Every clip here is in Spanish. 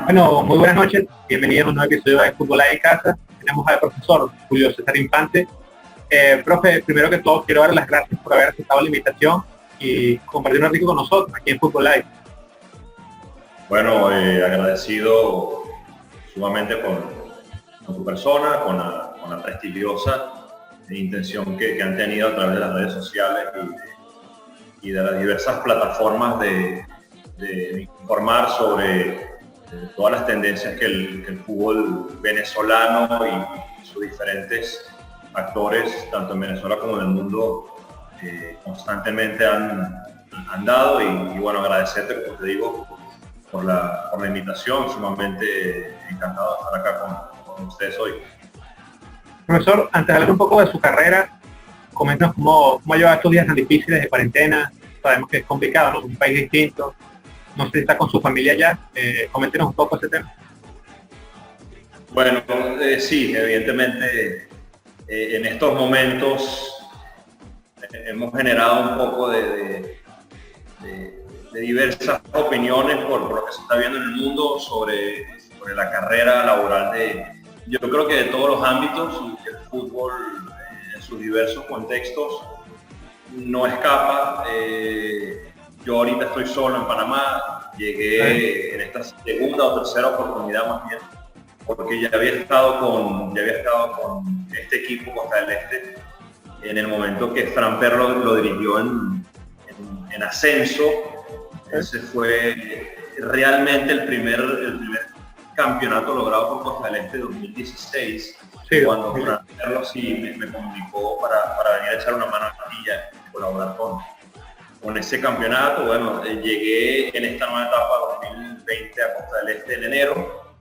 Bueno, muy buenas noches, bienvenidos a un nuevo episodio de Fútbol en Casa. Tenemos al profesor Julio César Infante. Profe, primero que todo quiero dar las gracias por haber aceptado la invitación y compartir un ratito con nosotros aquí en Fútbol Live. Bueno, agradecido sumamente con tu persona, con la prestigiosa intención que han tenido a través de las redes sociales y de las diversas plataformas de informar sobre todas las tendencias que el fútbol venezolano y sus diferentes actores, tanto en Venezuela como en el mundo, constantemente han dado. Y bueno, agradecerte, como te digo, por la invitación. Sumamente encantado de estar acá con ustedes hoy. Profesor, antes de hablar un poco de su carrera, coméntanos cómo ha llevado estos días tan difíciles de cuarentena. Sabemos que es complicado, ¿no? Es un país distinto. No sé si está con su familia ya. Coméntenos un poco ese tema. Bueno, sí, evidentemente en estos momentos hemos generado un poco de diversas opiniones por lo que se está viendo en el mundo sobre la carrera laboral yo creo que de todos los ámbitos, y el fútbol en sus diversos contextos no escapa. Yo ahorita estoy solo en Panamá, llegué en esta segunda o tercera oportunidad más bien, porque ya había estado con este equipo Costa del Este en el momento que Fran Perlo lo dirigió en ascenso. Ese fue realmente el primer campeonato logrado por Costa del Este 2016, sí, cuando Fran Perlo sí me comunicó para venir a echar una mano a Villa y colaborar con ese campeonato. Bueno, llegué en esta nueva etapa 2020 a Costa del Este en enero,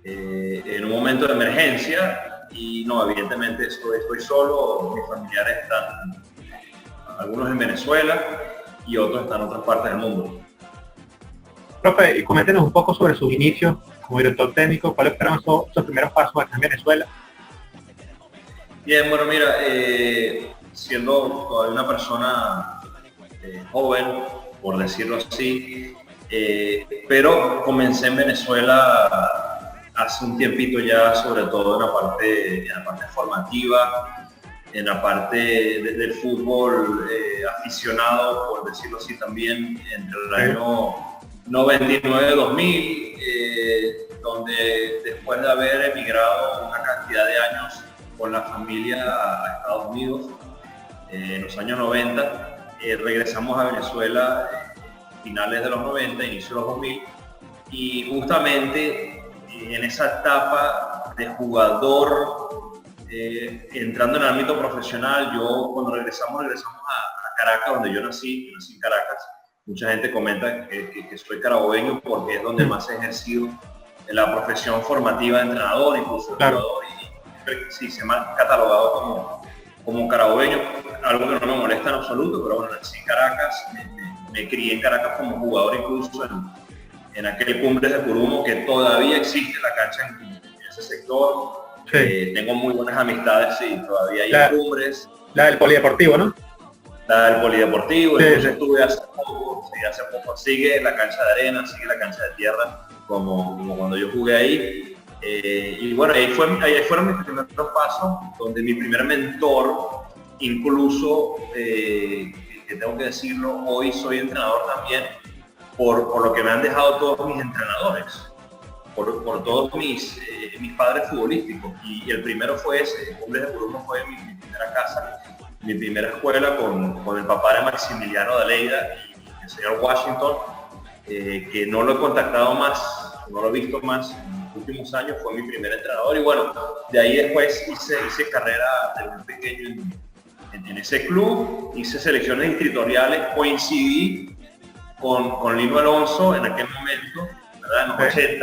en un momento de emergencia, y no, evidentemente estoy solo. Mis familiares están, algunos en Venezuela y otros están en otras partes del mundo. Profe, y coméntenos un poco sobre sus inicios como director técnico. ¿Cuáles fueron sus primeros pasos acá en Venezuela? Bien, bueno, mira, siendo todavía una persona joven, por decirlo así, pero comencé en Venezuela hace un tiempito ya, sobre todo en la parte formativa, en la parte del fútbol aficionado, por decirlo así, también entre el año 99-2000, donde después de haber emigrado una cantidad de años con la familia a Estados Unidos, en los años 90, regresamos a Venezuela finales de los 90, inicio de los 2000, y justamente en esa etapa de jugador, entrando en el ámbito profesional, yo cuando regresamos a Caracas, donde yo nací en Caracas. Mucha gente comenta que soy carabobeño porque es donde más he ejercido la profesión formativa de entrenador, incluso de jugador, y sí, se me ha catalogado como carabobeño, algo que no me molesta en absoluto. Pero bueno, nací en Caracas, me crié en Caracas como jugador, incluso en aquel Cumbres de Curumo, que todavía existe la cancha en ese sector. Sí. Tengo muy buenas amistades, sí, todavía hay Cumbres. La del polideportivo, ¿no? La del polideportivo, sí, entonces estuve hace poco, sigue la cancha de arena, sigue la cancha de tierra, como cuando yo jugué ahí. Y bueno, ahí fueron mis primeros pasos, donde mi primer mentor, incluso, que tengo que decirlo, hoy soy entrenador también, por lo que me han dejado todos mis entrenadores, por todos mis padres futbolísticos. Y el primero fue ese, Cumbres de Curumo fue mi primera casa, mi primera escuela con el papá de Maximiliano de Aleyda y el señor Washington, que no lo he contactado más, no lo he visto más en los últimos años. Fue mi primer entrenador. Y bueno, de ahí después hice carrera de muy pequeño en ese club, hice selecciones distritoriales, coincidí con Lino Alonso en aquel momento, ¿verdad? En los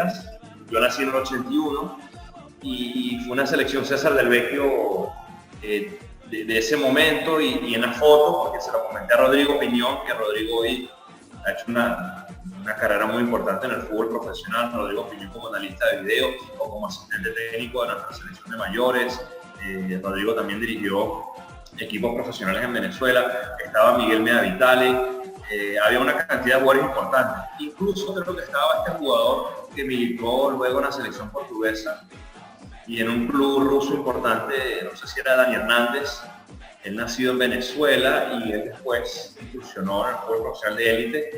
80s, yo nací en el 81, y fue una selección César del Vecchio de ese momento, y en la foto, porque se lo comenté a Rodrigo Piñón, que Rodrigo hoy ha hecho una carrera muy importante en el fútbol profesional. Rodrigo Piñón como analista de video o como asistente técnico de nuestra selección de mayores. Rodrigo también dirigió equipos profesionales en Venezuela. Estaba Miguel Meda Vitale, había una cantidad de jugadores importantes. Incluso creo que estaba este jugador que militó luego en la selección portuguesa y en un club ruso importante, no sé si era Dani Hernández. Él nació en Venezuela y él después incursionó en el juego profesional de élite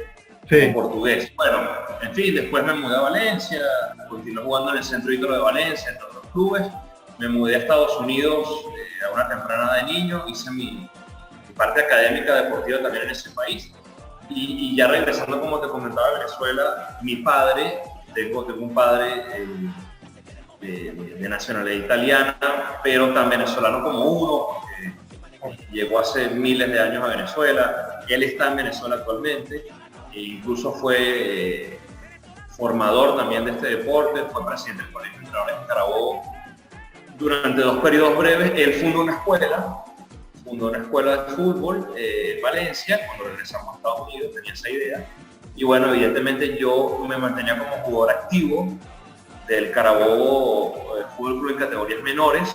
en portugués. Bueno, en fin, después me mudé a Valencia, continué jugando en el Centro Ídolo de Valencia, entre otros clubes. Me mudé a Estados Unidos a una temprana edad de niño, hice mi parte académica deportiva también en ese país. Y ya regresando, como te comentaba, a Venezuela, mi padre, tengo un padre de nacionalidad italiana, pero tan venezolano como uno, porque llegó hace miles de años a Venezuela. Él está en Venezuela actualmente, e incluso fue formador también de este deporte, fue presidente del Colegio de Entrenadores en Carabobo. Durante 2 periodos breves, él fundó una escuela de fútbol en Valencia. Cuando regresamos a Estados Unidos tenía esa idea. Y bueno, evidentemente yo me mantenía como jugador activo del Carabobo Fútbol Club en categorías menores.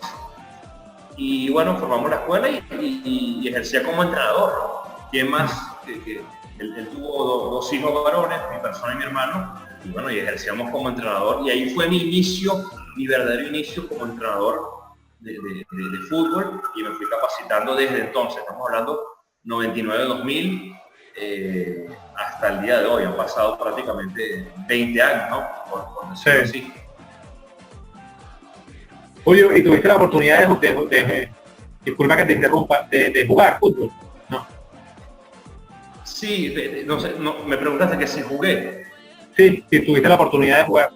Y bueno, formamos la escuela y ejercía como entrenador, ¿no? ¿Quién más? Él tuvo 2 hijos varones, mi persona y mi hermano. Y bueno, y ejercíamos como entrenador. Y ahí fue mi verdadero inicio como entrenador de fútbol, y me fui capacitando desde entonces. Estamos hablando 99-2000 hasta el día de hoy. Han pasado prácticamente 20 años, ¿no? Por decirlo así. Julio, ¿y tuviste la oportunidad disculpa que te interrumpa, de jugar fútbol? ¿No? Sí, no sé, me preguntaste que si jugué. Sí, si tuviste la oportunidad de jugar.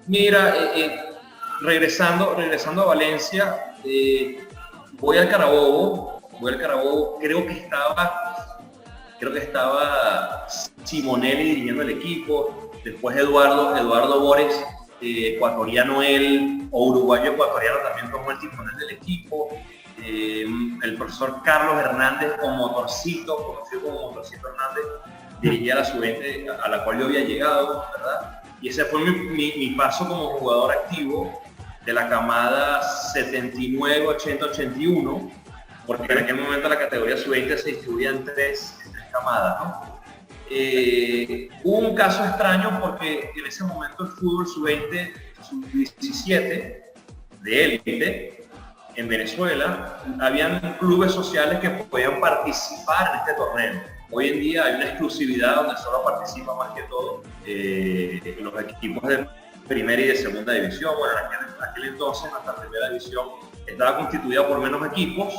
Mira, regresando a Valencia, voy al Carabobo, creo que estaba Simonelli dirigiendo el equipo, después Eduardo Bores, ecuatoriano él, o uruguayo ecuatoriano, también tomó el timonel del equipo. El profesor Carlos Hernández con Motorcito, conocido como Motorcito Hernández, dirigía la sub-20 a la cual yo había llegado, ¿verdad? Y ese fue mi paso como jugador activo de la camada 79, 80, 81, porque en aquel momento la categoría sub-20 se distribuía en tres camadas, ¿no? Hubo un caso extraño porque en ese momento el fútbol sub-20, sub-17 de élite en Venezuela, habían clubes sociales que podían participar en este torneo. Hoy en día hay una exclusividad donde solo participa más que todo los equipos de primera y de segunda división. Bueno, en aquel entonces nuestra primera división estaba constituida por menos equipos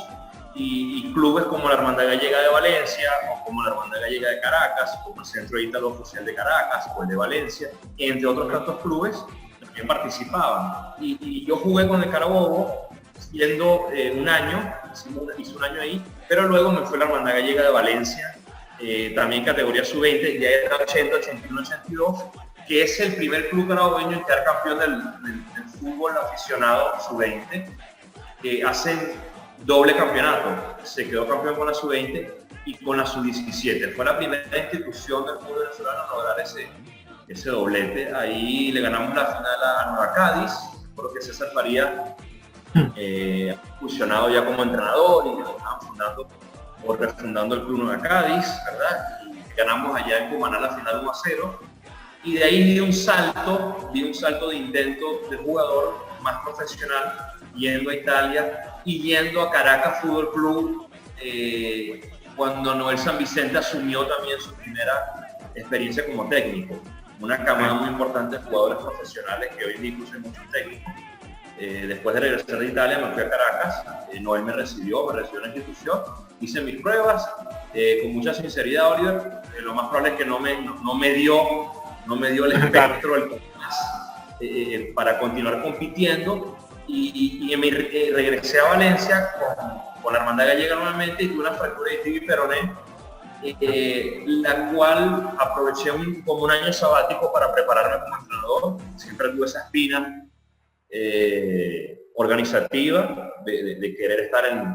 y clubes como la Hermandad Gallega de Valencia, o como la Hermandad Gallega de Caracas, como el Centro Ítalo Oficial de Caracas, o el de Valencia, entre otros tantos clubes también participaban. Y yo jugué con el Carabobo, siendo un año, hice un año ahí, pero luego me fue a la Hermandad Gallega de Valencia, también categoría sub-20, ya era 80, 81, 82, que es el primer club carabobeño en quedar campeón del fútbol aficionado sub-20, que hacen doble campeonato. Se quedó campeón con la sub-20 y con la sub-17. Fue la primera institución del fútbol venezolano a lograr ese doblete. Ahí le ganamos la final a Nueva Cádiz, por lo que César Faría fusionado ya como entrenador y estaban refundando el club Nueva Cádiz, ¿verdad? Y ganamos allá en Cumaná la final 1-0. Y de ahí di un salto de intento de jugador más profesional, yendo a Italia y yendo a Caracas Fútbol Club, cuando Noel San Vicente asumió también su primera experiencia como técnico. Una camada muy importante de jugadores profesionales que hoy en día incluso hay muchos técnicos. Después de regresar de Italia me fui a Caracas, Noel me recibió en la institución, hice mis pruebas, con mucha sinceridad, Oliver, lo más probable es que no me dio el espectro para continuar compitiendo y regresé a Valencia con la Hermandad Gallega nuevamente y tuve una fractura de tibia y peroné, la cual aproveché como un año sabático para prepararme como entrenador. Siempre tuve esa espina organizativa de querer estar en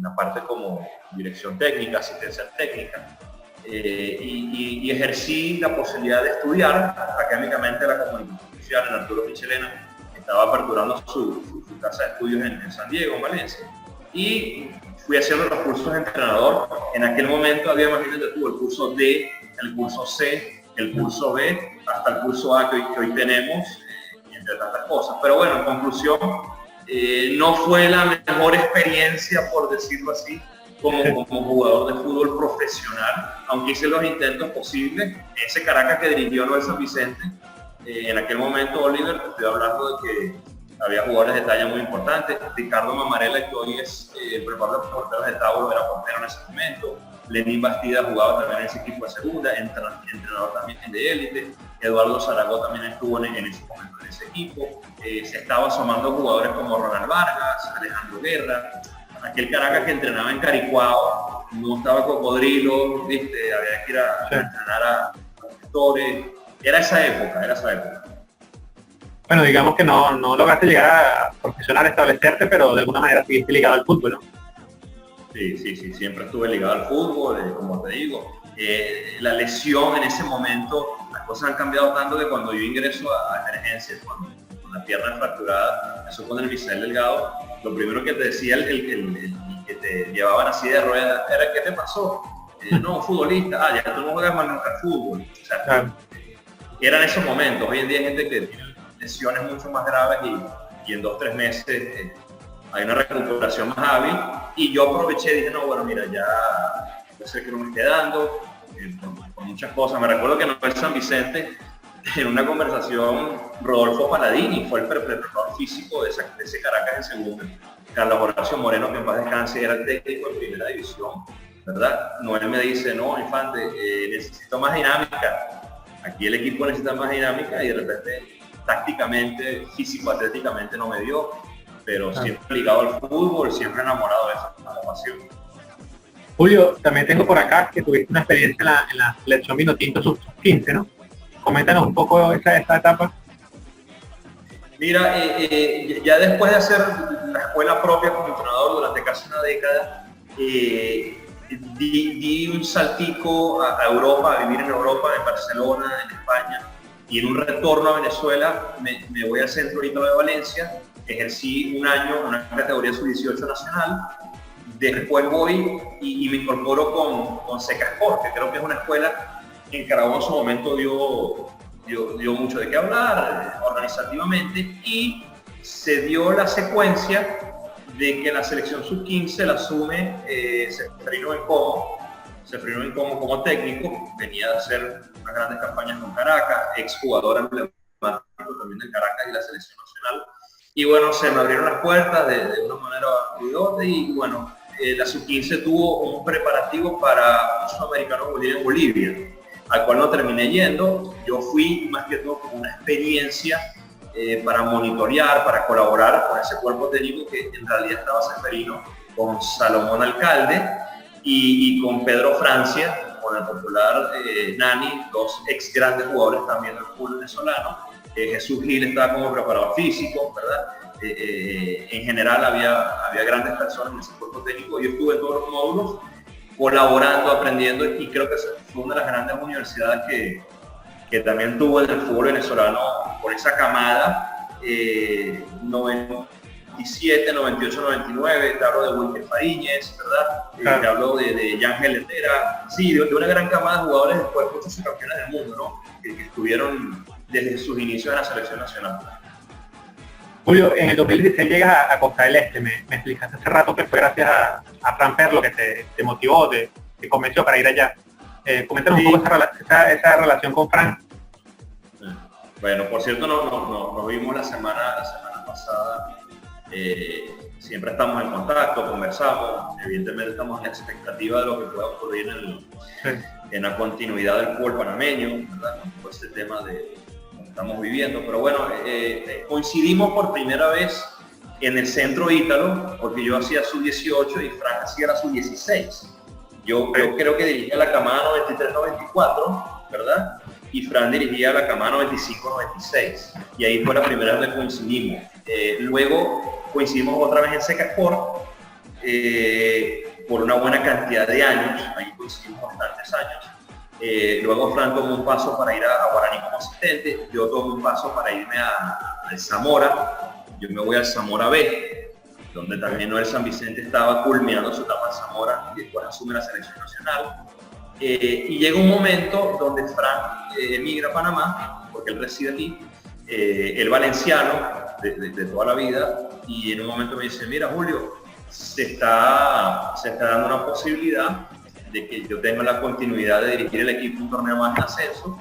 la parte como dirección técnica, asistencia técnica. Y ejercí la posibilidad de estudiar académicamente la comunicación social en Arturo Michelena. Estaba aperturando su casa de estudios en San Diego, en Valencia. y fui haciendo los cursos de entrenador. En aquel momento había, imagínate tú, el curso D, el curso C, el curso B, hasta el curso A que hoy tenemos, entre tantas cosas. Pero bueno, en conclusión, no fue la mejor experiencia, por decirlo así, como jugador de fútbol profesional, aunque hice los intentos posibles. Ese Caracas que dirigió Noel San Vicente, en aquel momento, Oliver, te estoy hablando de que había jugadores de talla muy importantes. Ricardo Mamarela, que hoy es el preparador de porteros de Tauro, era portero en ese momento. Lenín Bastida jugaba también en ese equipo de segunda, entrenador también de élite. Eduardo Zaragoza también estuvo en ese momento en ese equipo. Se estaba sumando jugadores como Ronald Vargas, Alejandro Guerra. Aquel Caracas que entrenaba en Caricuao, no estaba Cocodrilo, ¿viste? Había que ir a entrenar a actores. Era esa época. Bueno, digamos que no lograste llegar a profesional, establecerte, pero de alguna manera seguiste ligado al fútbol, ¿no? Sí, siempre estuve ligado al fútbol, como te digo. La lesión en ese momento, las cosas han cambiado tanto que cuando yo ingreso a emergencias, con la pierna fracturada, eso con el Misael Delgado, lo primero que te decía el que te llevaban así de ruedas era: ¿qué te pasó? No, futbolista, ya tú no juegas más nunca al fútbol. O sea, claro. Eran esos momentos. Hoy en día hay gente que tiene lesiones mucho más graves y en 2-3 meses hay una recuperación más hábil, y yo aproveché y dije: no, bueno, mira, ya sé que no me esté dando, por muchas cosas. Me recuerdo que Noel San Vicente, en una conversación, Rodolfo Paladini fue el preparador físico de ese Caracas en segunda. Carlos Horacio Moreno, que en paz descanse, era el técnico en primera división, ¿verdad? Noel me dice: no, Infante, necesito más dinámica. Aquí el equipo necesita más dinámica, y de repente, tácticamente, físico-atléticamente no me dio, pero siempre ligado al fútbol, siempre enamorado de esa pasión. Julio, también tengo por acá que tuviste una experiencia en la selección Vinotinto sub-15, ¿no? Coméntanos un poco esa etapa. Mira, ya después de hacer la escuela propia como entrenador durante casi una década, di un saltico a Europa, a vivir en Europa, en Barcelona, en España, y en un retorno a Venezuela me voy al Centro Ítalo de Valencia. Ejercí un año en una categoría sub-18 nacional. Después voy y me incorporo con Secasport, que creo que es una escuela que en Carabobo en su momento dio mucho de qué hablar organizativamente, y se dio la secuencia de que la selección sub-15 la asume Seferino Bencomo como técnico. Venía de hacer unas grandes campañas con Caracas, exjugador emblemático también del Caracas y la selección nacional. Y bueno, se me abrieron las puertas de una manera cuidosa, y bueno, la sub-15 tuvo un preparativo para un sudamericano en Bolivia, al cual no terminé yendo. Yo fui más que todo como una experiencia para monitorear, para colaborar con ese cuerpo técnico, que en realidad estaba Seferino, con Salomón Alcalde y con Pedro Francia, con el popular Nani, dos ex grandes jugadores también del fútbol venezolano. Jesús Gil estaba como preparador físico, ¿verdad? En general había grandes personas en ese cuerpo técnico. Yo estuve en todos los módulos colaborando, aprendiendo, y creo que fue una de las grandes universidades que también tuvo el fútbol venezolano, por esa camada 97, 98, 99. Te hablo de Wilker Fariñez, ¿verdad? Te hablo de Yángel Herrera, sí, de una gran camada de jugadores, después muchos campeones del mundo, ¿no? Que estuvieron desde sus inicios en la selección nacional. Julio, en el 2016 llegas a Costa del Este. Me explicaste hace rato que fue gracias a Fran Perlo que te motivó, te convenció para ir allá. Coméntanos un poco esa relación con Fran. Bueno, por cierto, nos vimos la semana pasada. Siempre estamos en contacto, conversamos. Evidentemente estamos en la expectativa de lo que pueda ocurrir en la continuidad del fútbol panameño, ¿verdad? Con todo este tema de estamos viviendo, pero bueno, coincidimos por primera vez en el Centro Ítalo, porque yo hacía sub-18 y Fran hacía la sub-16. Yo creo que dirigía la camada 93-94, ¿verdad? Y Fran dirigía la camada 95-96, y ahí fue la primera vez que coincidimos. Luego coincidimos otra vez en Secasport por una buena cantidad de años, ahí coincidimos bastantes años. Luego Fran tomó un paso para ir a Guaraní como asistente, yo tomo un paso para irme al Zamora. Yo me voy al Zamora B, donde también Noel San Vicente estaba culminando su etapa en Zamora y después asume la selección nacional. Y llega un momento donde Frank emigra a Panamá, porque él reside aquí, el valenciano de toda la vida, y en un momento me dice, mira Julio, se está dando una posibilidad de que yo tenga la continuidad de dirigir el equipo un torneo más en ascenso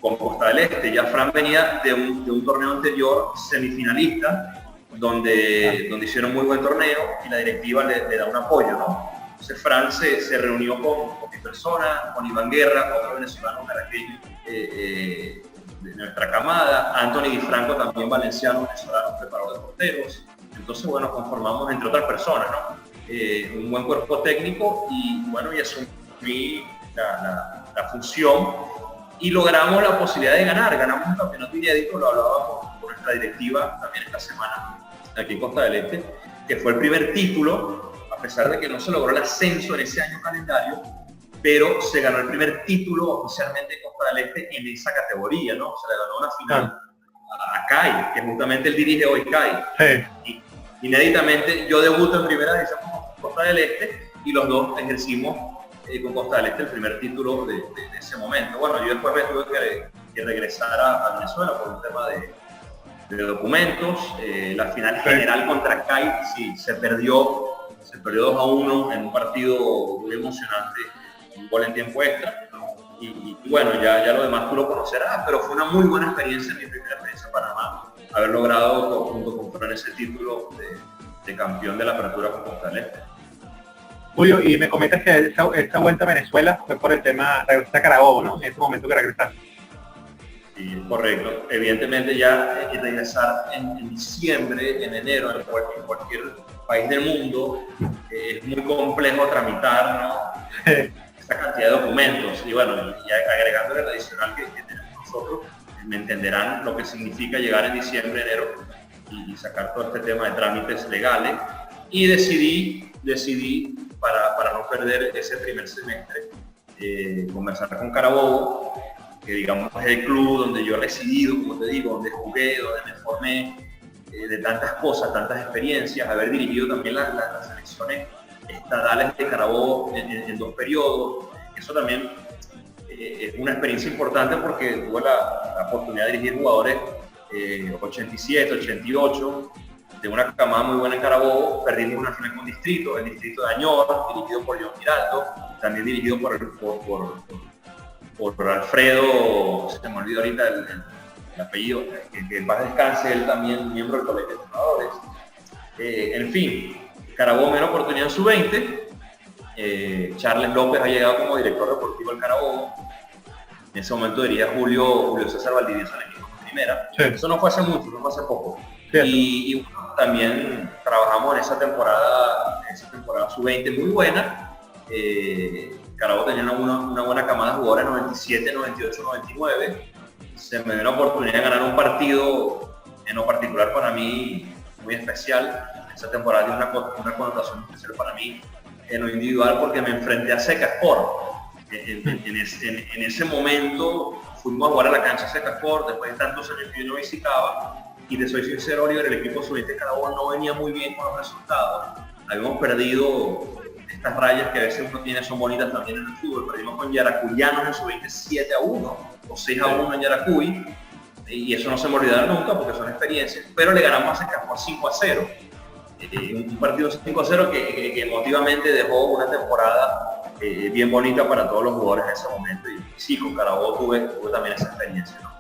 con Costa del Este. Ya Fran venía de un torneo anterior semifinalista, donde hicieron muy buen torneo y la directiva le da un apoyo, ¿no? Entonces Fran se reunió con mi persona, con Iván Guerra, otro venezolano caraqueño de nuestra camada, Anthony Di Franco, también valenciano, venezolano, preparador de porteros. Entonces, bueno, conformamos entre otras personas, ¿no? Un buen cuerpo técnico y, bueno, y asumí la función y logramos la posibilidad de ganar. Ganamos un campeonato inédito, lo hablábamos con nuestra directiva también esta semana aquí en Costa del Este, que fue el primer título, a pesar de que no se logró el ascenso en ese año calendario, pero se ganó el primer título oficialmente en Costa del Este en esa categoría, ¿no? Se le ganó una final a CAI, que justamente él dirige hoy CAI. Sí. Y inéditamente yo debuto en primera división con Costa del Este y los dos ejercimos con Costa del Este el primer título de ese momento. Bueno, yo después me tuve que regresar a Venezuela por un tema de documentos. La final general contra CAI sí, se perdió 2-1 en un partido muy emocionante, un gol en tiempo extra. Y bueno, ya lo demás tú lo conocerás, pero fue una muy buena experiencia, mi primera experiencia en Panamá, haber logrado junto con Fran ese título de campeón de la apertura con Costa del Este. Julio, y me comentas que esta vuelta a Venezuela fue por el tema, regresaste a Carabobo, ¿no? En ese momento que regresaste. Sí, correcto. Evidentemente ya regresar en diciembre, en enero, en cualquier país del mundo, es muy complejo tramitar, ¿no? Esta cantidad de documentos. Y bueno, y agregándole el adicional que tenemos nosotros, me entenderán lo que significa llegar en diciembre, enero y sacar todo este tema de trámites legales. Y decidí para no perder ese primer semestre, conversar con Carabobo, que digamos es el club donde yo he residido, como te digo, donde jugué, donde me formé, de tantas cosas, tantas experiencias, haber dirigido también las selecciones estadales de Carabobo en 2 periodos. Eso también es una experiencia importante porque tuve la oportunidad de dirigir jugadores 87, 88, de una camada muy buena en Carabobo. Perdimos una final con Distrito, el Distrito de Añor, dirigido por John Giraldo, también dirigido por Alfredo, se me olvidó ahorita el apellido, que en paz descanse, él también miembro del colegio de entrenadores. En fin, Carabobo me dio una oportunidad en sub-20, Charles López ha llegado como director deportivo del Carabobo, en ese momento diría Julio César Valdivieso en el equipo de primera. Sí. Eso no fue hace mucho, no fue hace poco. Y bueno, también trabajamos en esa temporada sub-20 muy buena. Carabobo tenía una buena camada de jugadores, 97, 98, 99. Se me dio la oportunidad de ganar un partido, en lo particular para mí, muy especial. Esa temporada tiene una connotación especial para mí en lo individual porque me enfrenté a Seca Sport. En ese momento fuimos a jugar a la cancha Seca Sport, después de tantos años que yo no visitaba. Y te soy sincero, Oliver, el equipo sub-20 de Carabobo no venía muy bien con los resultados. Habíamos perdido estas rayas que a veces uno tiene, son bonitas también en el fútbol. Perdimos con Yaracuyanos en sub-20 7-1 o 6-1 en Yaracuy. Y eso no se me olvidará nunca porque son experiencias. Pero le ganamos a Seca por 5-0. Un partido 5-0 que emotivamente dejó una temporada bien bonita para todos los jugadores en ese momento. Y sí, con Carabobo tuve también esa experiencia, ¿no?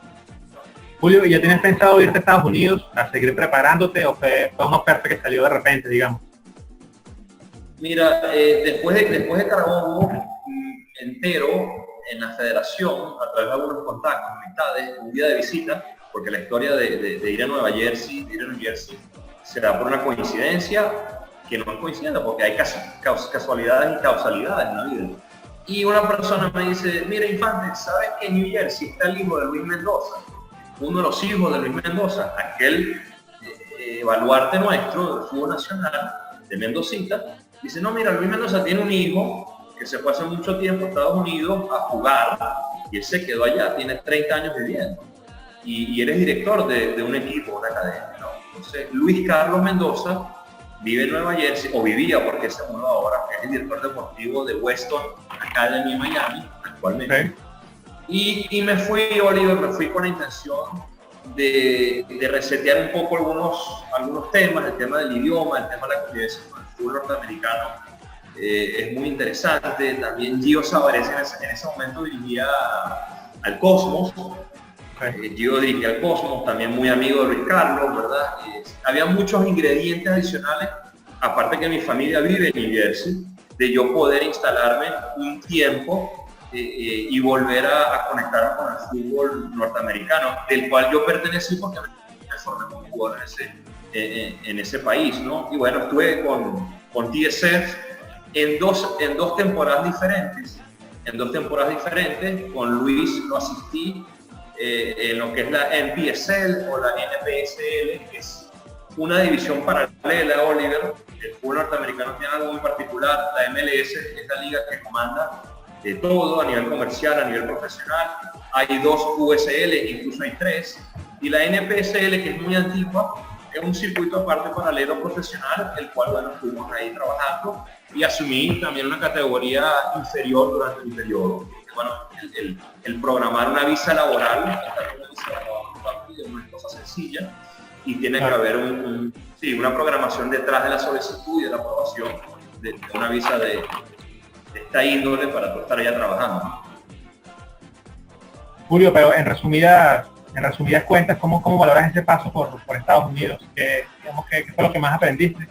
Julio, ¿ya tienes pensado irte a Estados Unidos a seguir preparándote o fue una oferta que salió de repente, digamos? Mira, después de Carabobo, entero en la federación, a través de algunos contactos, amistades, un día de visita, porque la historia de ir a Nueva Jersey, se da por una coincidencia que no es coincidencia, porque hay casualidades y causalidades en la vida. Y una persona me dice, mira Infante, ¿sabes que en New Jersey está el hijo de Luis Mendoza? Uno de los hijos de Luis Mendoza, aquel baluarte nuestro del fútbol nacional, de Mendocita. Dice, no, mira, Luis Mendoza tiene un hijo que se fue hace mucho tiempo a Estados Unidos a jugar y él se quedó allá, tiene 30 años viviendo. Y él es director de un equipo, una academia, ¿no? Entonces, Luis Carlos Mendoza vive en Nueva Jersey, o vivía porque se mudó ahora, que es el director deportivo de Weston Academy en Miami actualmente. Y me fui, Oliver, me fui con la intención de resetear un poco algunos temas, el tema del idioma, el tema de la convivencia con el fútbol norteamericano. Es muy interesante. También Gio Savarese en ese momento dirigía al Cosmos. Gio dirigía al Cosmos, también muy amigo de Luis Carlos, ¿verdad? Había muchos ingredientes adicionales, aparte que mi familia vive en New Jersey, de yo poder instalarme un tiempo y volver a conectarme con el fútbol norteamericano, del cual yo pertenecí porque me formé como jugador en ese país, ¿no? Y bueno, estuve con TSF en dos temporadas diferentes. Con Luis lo asistí en lo que es la NPSL o la NPSL, que es una división paralela, Oliver. El fútbol norteamericano tiene algo muy particular. La MLS es la liga que comanda de todo a nivel comercial, a nivel profesional. Hay 2 USL, incluso hay 3. Y la NPSL, que es muy antigua, es un circuito aparte paralelo profesional, el cual, bueno, estuvimos ahí trabajando y asumí también una categoría inferior durante el periodo. Bueno, el programar una visa laboral es una cosa sencilla y tiene que haber una programación detrás de la solicitud y de la aprobación de una visa de esta índole para tú estar allá trabajando. Julio, pero en resumidas cuentas, ¿cómo valoras ese paso por Estados Unidos? ¿Qué fue lo que más aprendiste?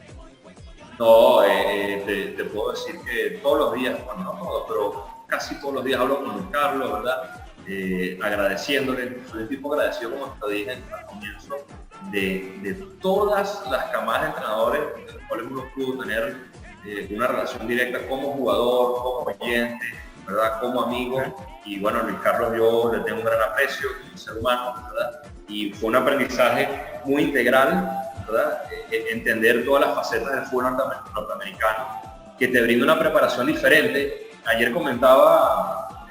No, te puedo decir que todos los días, bueno, no todos, pero casi todos los días hablo con Luis Carlos, ¿verdad? Agradeciéndole, soy un tipo agradecido, como te dije al comienzo, de todas las camadas de entrenadores con los cuales uno pudo tener una relación directa como jugador, como oyente, ¿verdad? Como amigo. Y bueno, Luis Carlos yo le tengo un gran aprecio como ser humano, ¿verdad? Y fue un aprendizaje muy integral, ¿verdad? Entender todas las facetas del fútbol norteamericano, que te brinda una preparación diferente. Ayer comentaba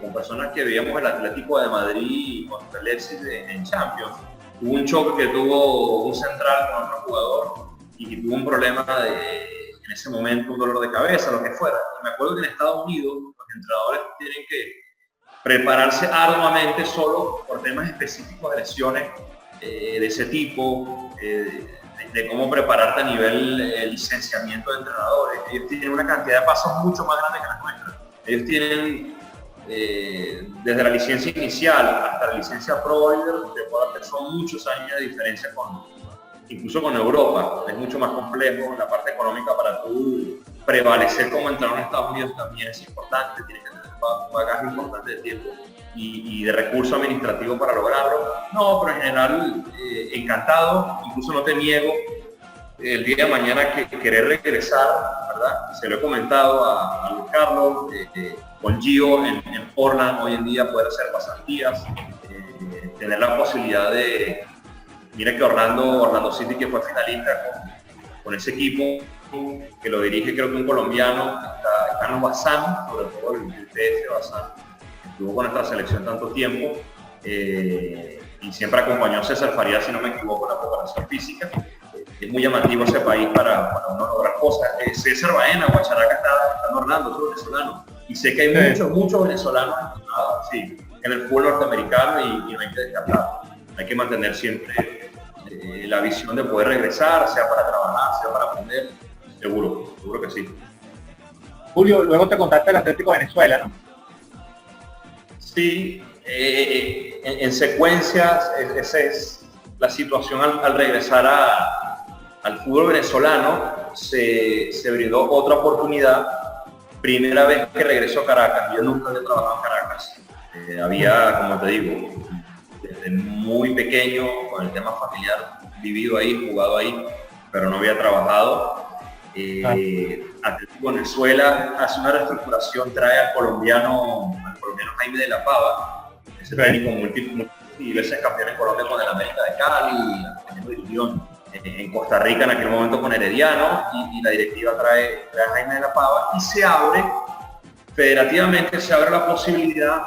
con personas que veíamos el Atlético de Madrid contra el Leipzig en Champions. Hubo un choque que tuvo un central con otro jugador y tuvo un problema en ese momento, un dolor de cabeza, lo que fuera. Y me acuerdo que en Estados Unidos los entrenadores tienen que prepararse arduamente solo por temas específicos de lesiones de ese tipo, de cómo prepararte a nivel licenciamiento de entrenadores. Ellos tienen una cantidad de pasos mucho más grande que las nuestras. Ellos tienen desde la licencia inicial hasta la licencia Pro, son muchos años de diferencia incluso con Europa. Es mucho más complejo. La parte económica para tú prevalecer como entrenador en Estados Unidos también es importante. Tienes que tener un bagaje importante de tiempo y de recursos administrativos para lograrlo. No, pero en general encantado. Incluso no te niego el día de mañana que querer regresar, ¿verdad? Se lo he comentado a Luis Carlos, con Gio en Portland hoy en día poder hacer pasantías, tener la posibilidad de, mira que Orlando City, que fue finalista con ese equipo que lo dirige, creo que un colombiano, está en Bazán, sobre todo el PF Bazán, que estuvo con nuestra selección tanto tiempo, y siempre acompañó a César Farías, si no me equivoco, en la preparación física. Es muy llamativo ese país para uno lograr cosas. César Baena, Guacharaca, está en Orlando, otro venezolano, y sé que hay muchos venezolanos en el fútbol norteamericano y no hay que descartar. Hay que mantener siempre la visión de poder regresar, sea para trabajar, sea para aprender. Seguro que sí. Julio, luego te contaste el Atlético de Venezuela, ¿no? Sí, en secuencia, esa es la situación al regresar al fútbol venezolano. Se brindó otra oportunidad, primera vez que regreso a Caracas. Yo nunca había trabajado en Caracas. Había, como te digo, desde muy pequeño, con el tema familiar, vivido ahí, jugado ahí, pero no había trabajado. Atlético Venezuela hace una reestructuración, trae al colombiano Jaime de la Pava, ese técnico y veces campeón en Colombia con el América de Cali, dirigió en Costa Rica en aquel momento con Herediano, y la directiva trae a Jaime de la Pava, y federativamente se abre la posibilidad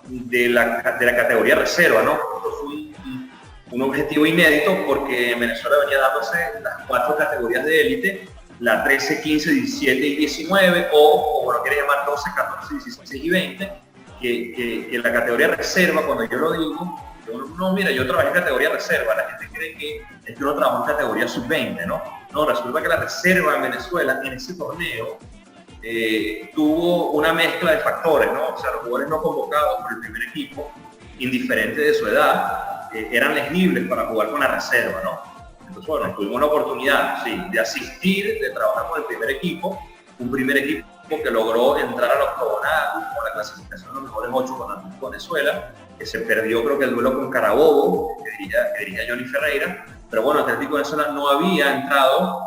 de la categoría reserva, ¿no? Esto fue un objetivo inédito porque en Venezuela venía dándose las 4 categorías de élite, la 13, 15, 17 y 19, o como lo quiere llamar 12, 14, 16 y 20, que la categoría reserva, cuando yo lo digo, no, mira, yo trabajé en categoría reserva, la gente cree que es que uno trabajó en categoría sub-20, ¿no? No, resulta que la reserva en Venezuela, en ese torneo, tuvo una mezcla de factores, ¿no? O sea, los jugadores no convocados por el primer equipo, indiferente de su edad, eran elegibles para jugar con la reserva, ¿no? Entonces, bueno, tuvimos la oportunidad, sí, de asistir, de trabajar con el primer equipo, un primer equipo que logró entrar al octogonal con la clasificación de los mejores 8 con Atlético Venezuela, que se perdió creo que el duelo con Carabobo, que dirigía Johnny Ferreira, pero bueno, Atlético Venezuela no había entrado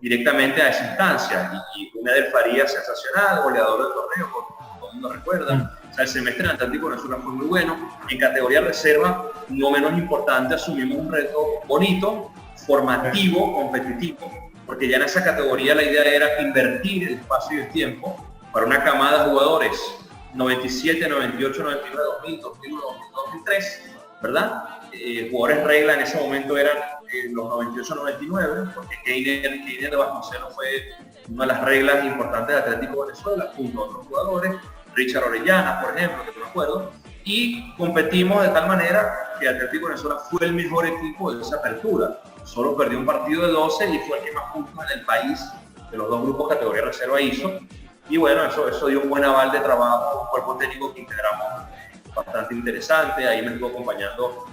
directamente a esa instancia, y Medel Faría sensacional, goleador del torneo, todo el mundo recuerda. O sea, el semestre en Atlético Venezuela fue muy bueno. En categoría reserva, no menos importante, asumimos un reto bonito, formativo, competitivo, porque ya en esa categoría la idea era invertir el espacio y el tiempo para una camada de jugadores 97, 98, 99, 2000, 2001, 2003, ¿verdad? Jugadores regla en ese momento eran los 98, 99, porque Keiner de Vasconcelos fue una de las reglas importantes de Atlético Venezuela, junto a otros jugadores, Richard Orellana, por ejemplo, que no me acuerdo, y competimos de tal manera que Atlético Venezuela fue el mejor equipo de esa apertura. Solo perdió un partido de 12 y fue el que más puntos en el país de los 2 grupos categoría reserva hizo. Y bueno, eso dio un buen aval de trabajo, un cuerpo técnico que integramos bastante interesante. Ahí me estuvo acompañando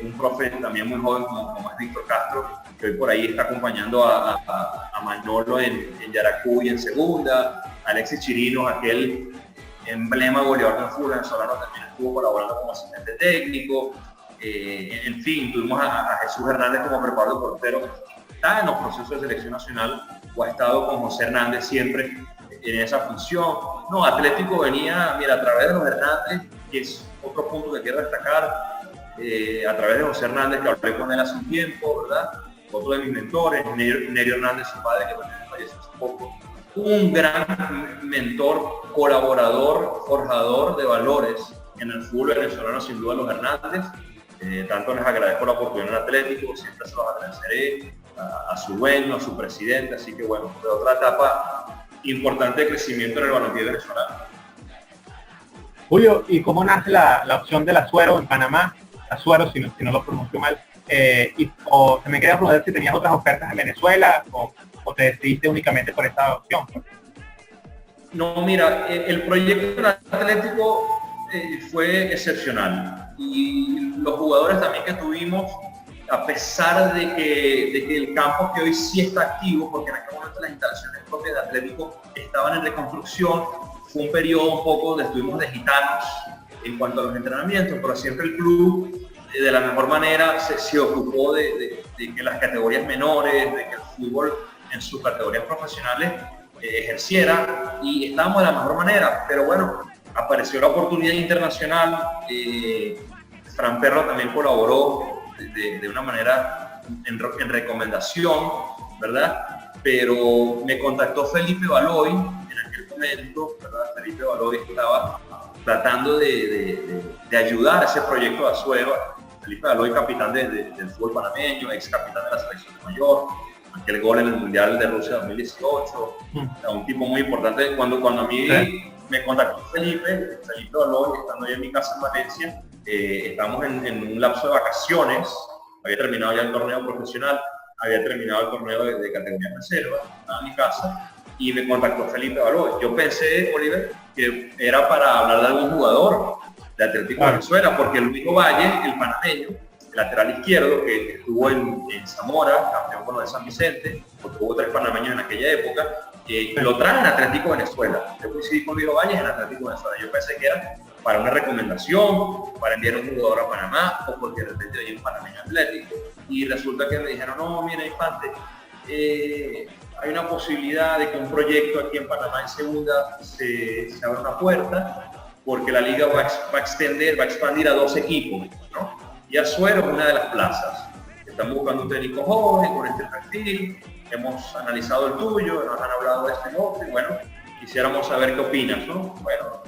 un profe también muy joven como es Víctor Castro, que hoy por ahí está acompañando a Manolo en Yaracuy en segunda, Alexis Chirinos, aquel emblema goleador del fútbol venezolano, también estuvo colaborando como asistente técnico. En fin, tuvimos a Jesús Hernández como preparador de portero, está en los procesos de selección nacional, o ha estado con José Hernández siempre en esa función. No, Atlético venía, mira, a través de los Hernández, que es otro punto que quiero destacar, a través de José Hernández, que hablé con él hace un tiempo, ¿verdad? Otro de mis mentores, Nerio Hernández, su padre, que también falleció hace poco. Un gran mentor, colaborador, forjador de valores en el fútbol venezolano, sin duda, los Hernández. Tanto les agradezco la oportunidad en Atlético, siempre se los agradeceré, a su dueño, a su presidente, así que bueno, de otra etapa importante de crecimiento en el balompié venezolano. Julio, ¿y cómo nace la opción del Azuero en Panamá? Azuero, si no lo pronuncio mal, o se me quería preguntar si tenías otras ofertas en Venezuela, o te decidiste únicamente por esta opción. No, mira, el proyecto del Atlético fue excepcional, y los jugadores también que tuvimos, a pesar de que el campo que hoy sí está activo, porque en aquel momento las instalaciones propias de Atlético estaban en reconstrucción, fue un periodo un poco donde estuvimos de gitanos en cuanto a los entrenamientos, pero siempre el club de la mejor manera se ocupó de que las categorías menores, de que el fútbol en sus categorías profesionales ejerciera, y estábamos de la mejor manera. Pero bueno, apareció la oportunidad internacional, Fran Perro también colaboró de una manera en recomendación, ¿verdad? Pero me contactó Felipe Baloy en aquel momento, ¿verdad? Felipe Baloy estaba tratando de ayudar a ese proyecto de Azuero. Felipe Baloy, capitán del fútbol panameño, ex capitán de la selección de mayor, aquel gol en el Mundial de Rusia 2018, un tipo muy importante. Cuando a mí me contactó Felipe Baloy, estando ahí en mi casa en Valencia, estamos en un lapso de vacaciones, había terminado ya el torneo profesional, había terminado el torneo de categoría reserva, estaba en mi casa, y me contactó Felipe Baloy. Yo pensé, Oliver, que era para hablar de algún jugador de Atlético Venezuela, porque Luis Valle, el panameño, el lateral izquierdo, que estuvo en Zamora, campeón con lo de San Vicente, porque hubo 3 panameños en aquella época, lo traen a Atlético Venezuela. Yo coincidí con Luis Valle en Atlético Venezuela. Yo pensé que era para una recomendación, para enviar un jugador a Panamá, o porque de repente hay un panameño atlético. Y resulta que me dijeron, no, mira, Infante, hay una posibilidad de que un proyecto aquí en Panamá en segunda se abra una puerta, porque la liga va a expandir a 2 equipos, ¿no? Y Azuero es una de las plazas. Están buscando un técnico joven con este perfil, hemos analizado el tuyo, nos han hablado de este y otro, y bueno, quisiéramos saber qué opinas, ¿no? Bueno,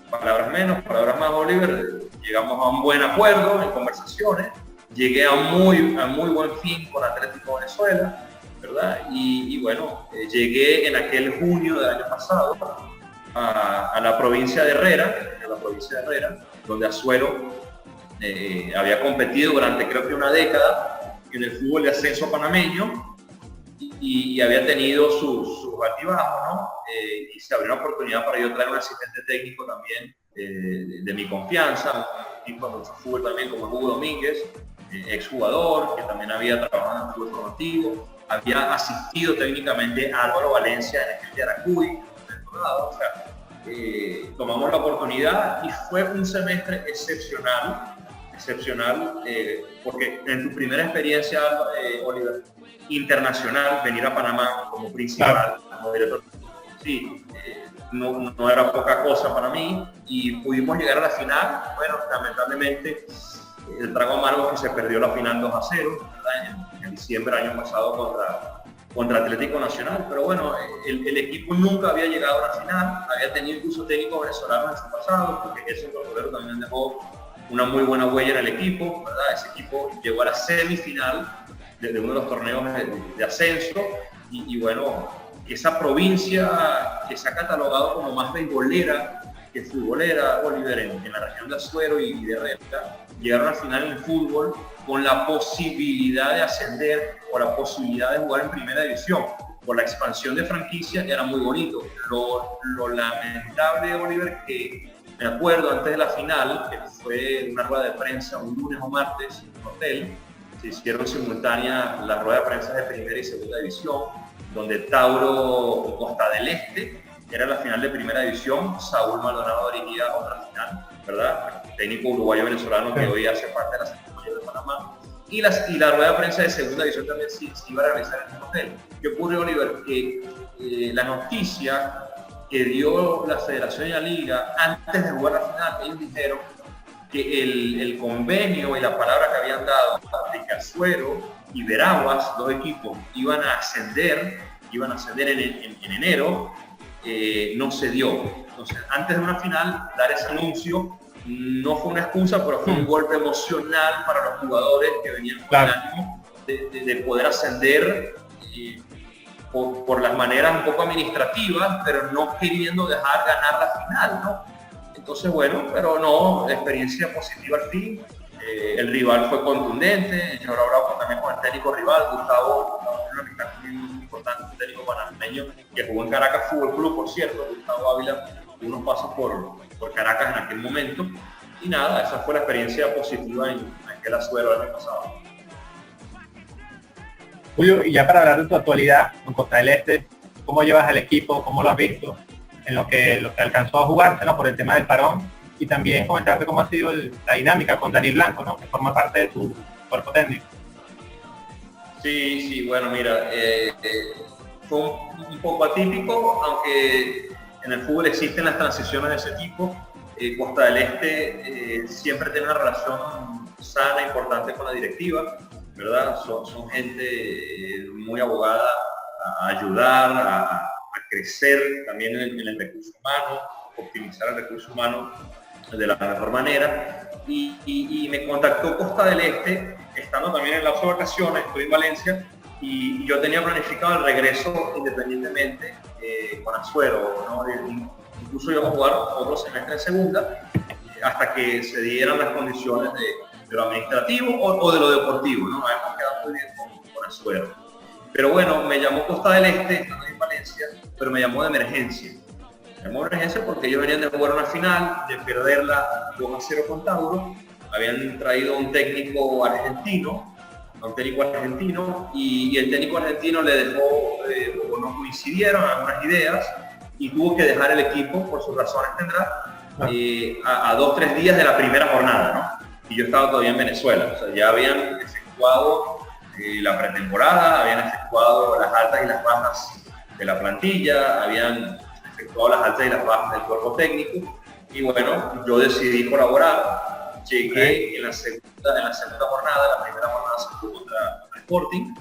palabras menos, palabras más, Oliver, llegamos a un buen acuerdo en conversaciones, llegué a muy buen fin con Atlético Venezuela, ¿verdad? Y bueno, llegué en aquel junio del año pasado a la provincia de Herrera, donde Azuero había competido durante creo que una década en el fútbol de ascenso panameño y había tenido sus altibajos, ¿no? Y se abrió una oportunidad para yo traer un asistente técnico también de mi confianza, un tipo de fútbol también como Hugo Domínguez, exjugador, que también había trabajado en el fútbol formativo, había asistido técnicamente a Álvaro Valencia en el de Aracuy, o sea, tomamos la oportunidad y fue un semestre excepcional, porque en tu primera experiencia, Oliver, internacional, venir a Panamá como principal, como director, sí, no era poca cosa para mí y pudimos llegar a la final. Bueno, lamentablemente el trago amargo es que se perdió la final 2-0, ¿verdad? En diciembre del año pasado contra Atlético Nacional, pero bueno, el equipo nunca había llegado a la final, había tenido incluso técnicos venezolanos en su pasado, porque ese Tortolero también dejó una muy buena huella en el equipo, ¿verdad? Ese equipo llegó a la semifinal de uno de los torneos de ascenso y bueno, esa provincia que se ha catalogado como más beisbolera que futbolera, Oliver, en la región de Azuero y de Herrera, llegaron al final en el fútbol con la posibilidad de ascender o la posibilidad de jugar en primera división. Por la expansión de franquicias era muy bonito. Lo lamentable, Oliver, que me acuerdo antes de la final, que fue una rueda de prensa un lunes o martes en un hotel, se hicieron simultáneas las ruedas de prensa de primera y segunda división, donde Tauro Costa del Este era la final de primera división, Saúl Maldonado dirigía otra final, ¿verdad? Técnico uruguayo-venezolano que hoy hace parte de la selección de Panamá. Y la rueda de prensa de segunda división también se iba a realizar en el hotel. ¿Qué ocurre, Oliver? Que la noticia que dio la Federación y la Liga antes de jugar la final, ellos dijeron que el convenio y la palabra que habían dado de que Azuero y Veraguas, dos equipos, iban a ascender en enero, no se dio. Entonces, antes de una final, dar ese anuncio no fue una excusa, pero fue un golpe emocional para los jugadores que venían con el ánimo de poder ascender por las maneras un poco administrativas, pero no queriendo dejar ganar la final, ¿no? Entonces, bueno, pero no, experiencia positiva al fin. El rival fue contundente, yo he hablado también con el técnico rival, Gustavo, muy importante, un técnico panameño que jugó en Caracas Fútbol Club, por cierto. Gustavo Ávila, unos pasos por Caracas en aquel momento. Y nada, esa fue la experiencia positiva en aquel Azuero el año pasado. Julio, y ya para hablar de tu actualidad con Costa del Este, ¿cómo llevas al equipo? ¿Cómo lo has visto en lo que alcanzó a jugarse, ¿no? Por el tema del parón? Y también comentarte cómo ha sido la dinámica con Dani Blanco, ¿no? Que forma parte de tu cuerpo técnico. Sí, bueno, mira, fue un poco atípico, aunque en el fútbol existen las transiciones de ese tipo. Costa del Este siempre tiene una relación sana, importante con la directiva, ¿verdad? Son gente muy abogada a ayudar, a crecer también en el recurso humano, optimizar el recurso humano de la mejor manera. Y me contactó Costa del Este, estando también en lapso de vacaciones, estoy en Valencia, y yo tenía planificado el regreso independientemente con Azuero, ¿no? Incluso íbamos a jugar otro semestre en segunda, hasta que se dieran las condiciones de lo administrativo o de lo deportivo, ¿no? Habíamos quedado muy bien con Azuero. Pero bueno, me llamó Costa del Este, estando en Valencia, pero me llamó de emergencia. Me llamó de emergencia porque ellos venían de jugar una final, de perderla 2-0 con Tauro. Habían traído a un técnico argentino, y el técnico argentino le dejó, o no coincidieron algunas ideas, y tuvo que dejar el equipo, por sus razones tendrá, a 2-3 días de la primera jornada, ¿no? Y yo estaba todavía en Venezuela, o sea, ya habían efectuado la pretemporada, habían efectuado las altas y las bajas de la plantilla, habían efectuado las altas y las bajas del cuerpo técnico, y bueno, yo decidí colaborar. Llegué en la segunda jornada, la primera jornada se jugó contra Sporting.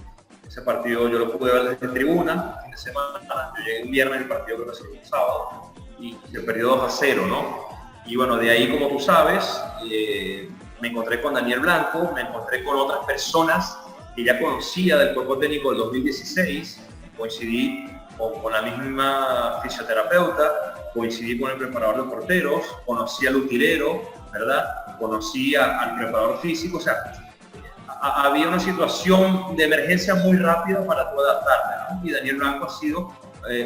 Ese partido yo lo pude ver desde tribuna, fin de semana. Yo llegué un viernes, el partido creo que se jugó un sábado, y se perdió 2-0, ¿no? Y bueno, de ahí, como tú sabes, me encontré con Daniel Blanco, me encontré con otras personas que ya conocía del cuerpo técnico del 2016, coincidí con la misma fisioterapeuta, coincidí con el preparador de porteros, conocí al utilero, ¿verdad? Conocí al preparador físico, o sea, había una situación de emergencia muy rápida para tú adaptarte, ¿no? Y Daniel Blanco ha sido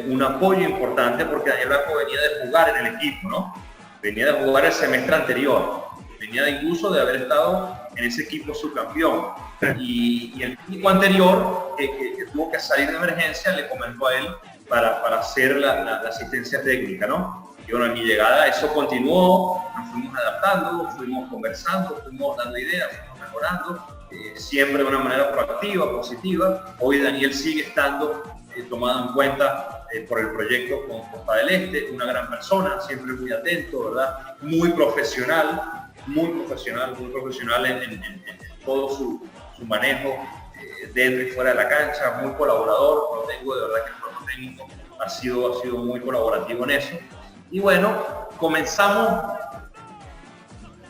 un apoyo importante porque Daniel Blanco venía de jugar en el equipo, ¿no? Venía de jugar el semestre anterior, venía incluso de haber estado en ese equipo subcampeón. Y el equipo anterior, que tuvo que salir de emergencia, le comentó a él para hacer la asistencia técnica, ¿no? Y bueno, en mi llegada eso continuó, nos fuimos adaptando, fuimos conversando, fuimos dando ideas, fuimos mejorando, siempre de una manera proactiva, positiva. Hoy Daniel sigue estando tomado en cuenta por el proyecto con Costa del Este, una gran persona, siempre muy atento, ¿verdad? Muy profesional en todo su manejo dentro y fuera de la cancha, muy colaborador. Lo tengo de verdad que el cuerpo técnico ha sido muy colaborativo en eso. Y bueno, comenzamos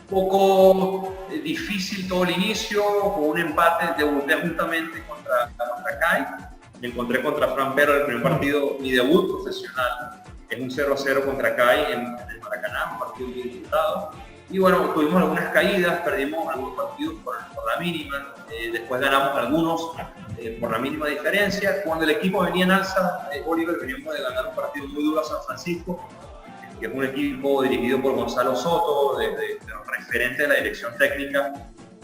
un poco difícil todo el inicio, con un empate, debuté justamente contra CAI. Me encontré contra Fran Perro el primer partido, mi debut profesional, es un 0-0 contra CAI en el Maracaná, un partido muy disputado. Y bueno, tuvimos algunas caídas, perdimos algunos partidos por la mínima, después ganamos algunos por la mínima diferencia. Cuando el equipo venía en alza, Oliver, veníamos de ganar un partido muy duro a San Francisco, que es un equipo dirigido por Gonzalo Soto, de los referentes de la dirección técnica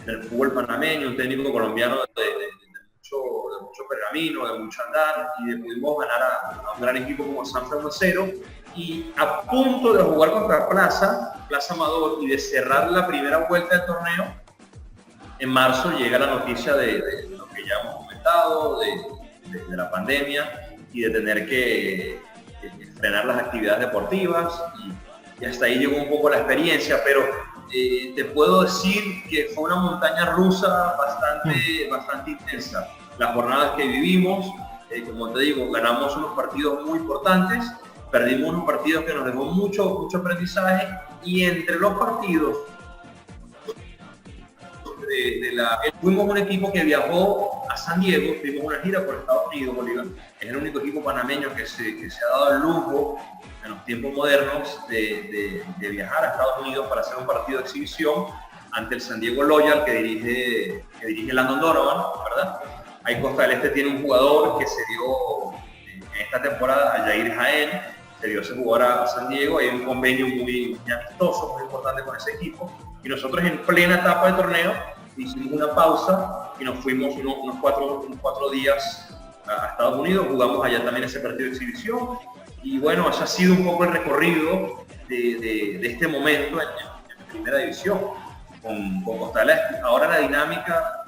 del fútbol panameño, un técnico colombiano de mucho pergamino, de mucho andar, y pudimos ganar a un gran equipo como San Francisco, y a punto de jugar contra Plaza Amador y de cerrar la primera vuelta del torneo, en marzo llega la noticia de lo que ya hemos comentado, de la pandemia y de tener que frenar las actividades deportivas, y hasta ahí llegó un poco la experiencia, pero te puedo decir que fue una montaña rusa bastante intensa. Las jornadas que vivimos, como te digo, ganamos unos partidos muy importantes, perdimos unos partidos que nos dejó mucho aprendizaje, y entre los partidos fuimos un equipo que viajó a San Diego, tuvimos una gira por Estados Unidos, Bolívar. Es el único equipo panameño que se ha dado el lujo en los tiempos modernos de viajar a Estados Unidos para hacer un partido de exhibición ante el San Diego Loyal que dirige Landon Donovan, ¿verdad? Ahí Costa del Este tiene un jugador que se dio en esta temporada, a Jair Jaén, se dio ese jugador a San Diego. Hay un convenio muy amistoso, muy importante con ese equipo, y nosotros en plena etapa de torneo hicimos una pausa y nos fuimos unos cuatro días a Estados Unidos, jugamos allá también ese partido de exhibición, y bueno, ese ha sido un poco el recorrido de este momento en primera división con Costa del Este. Ahora la dinámica,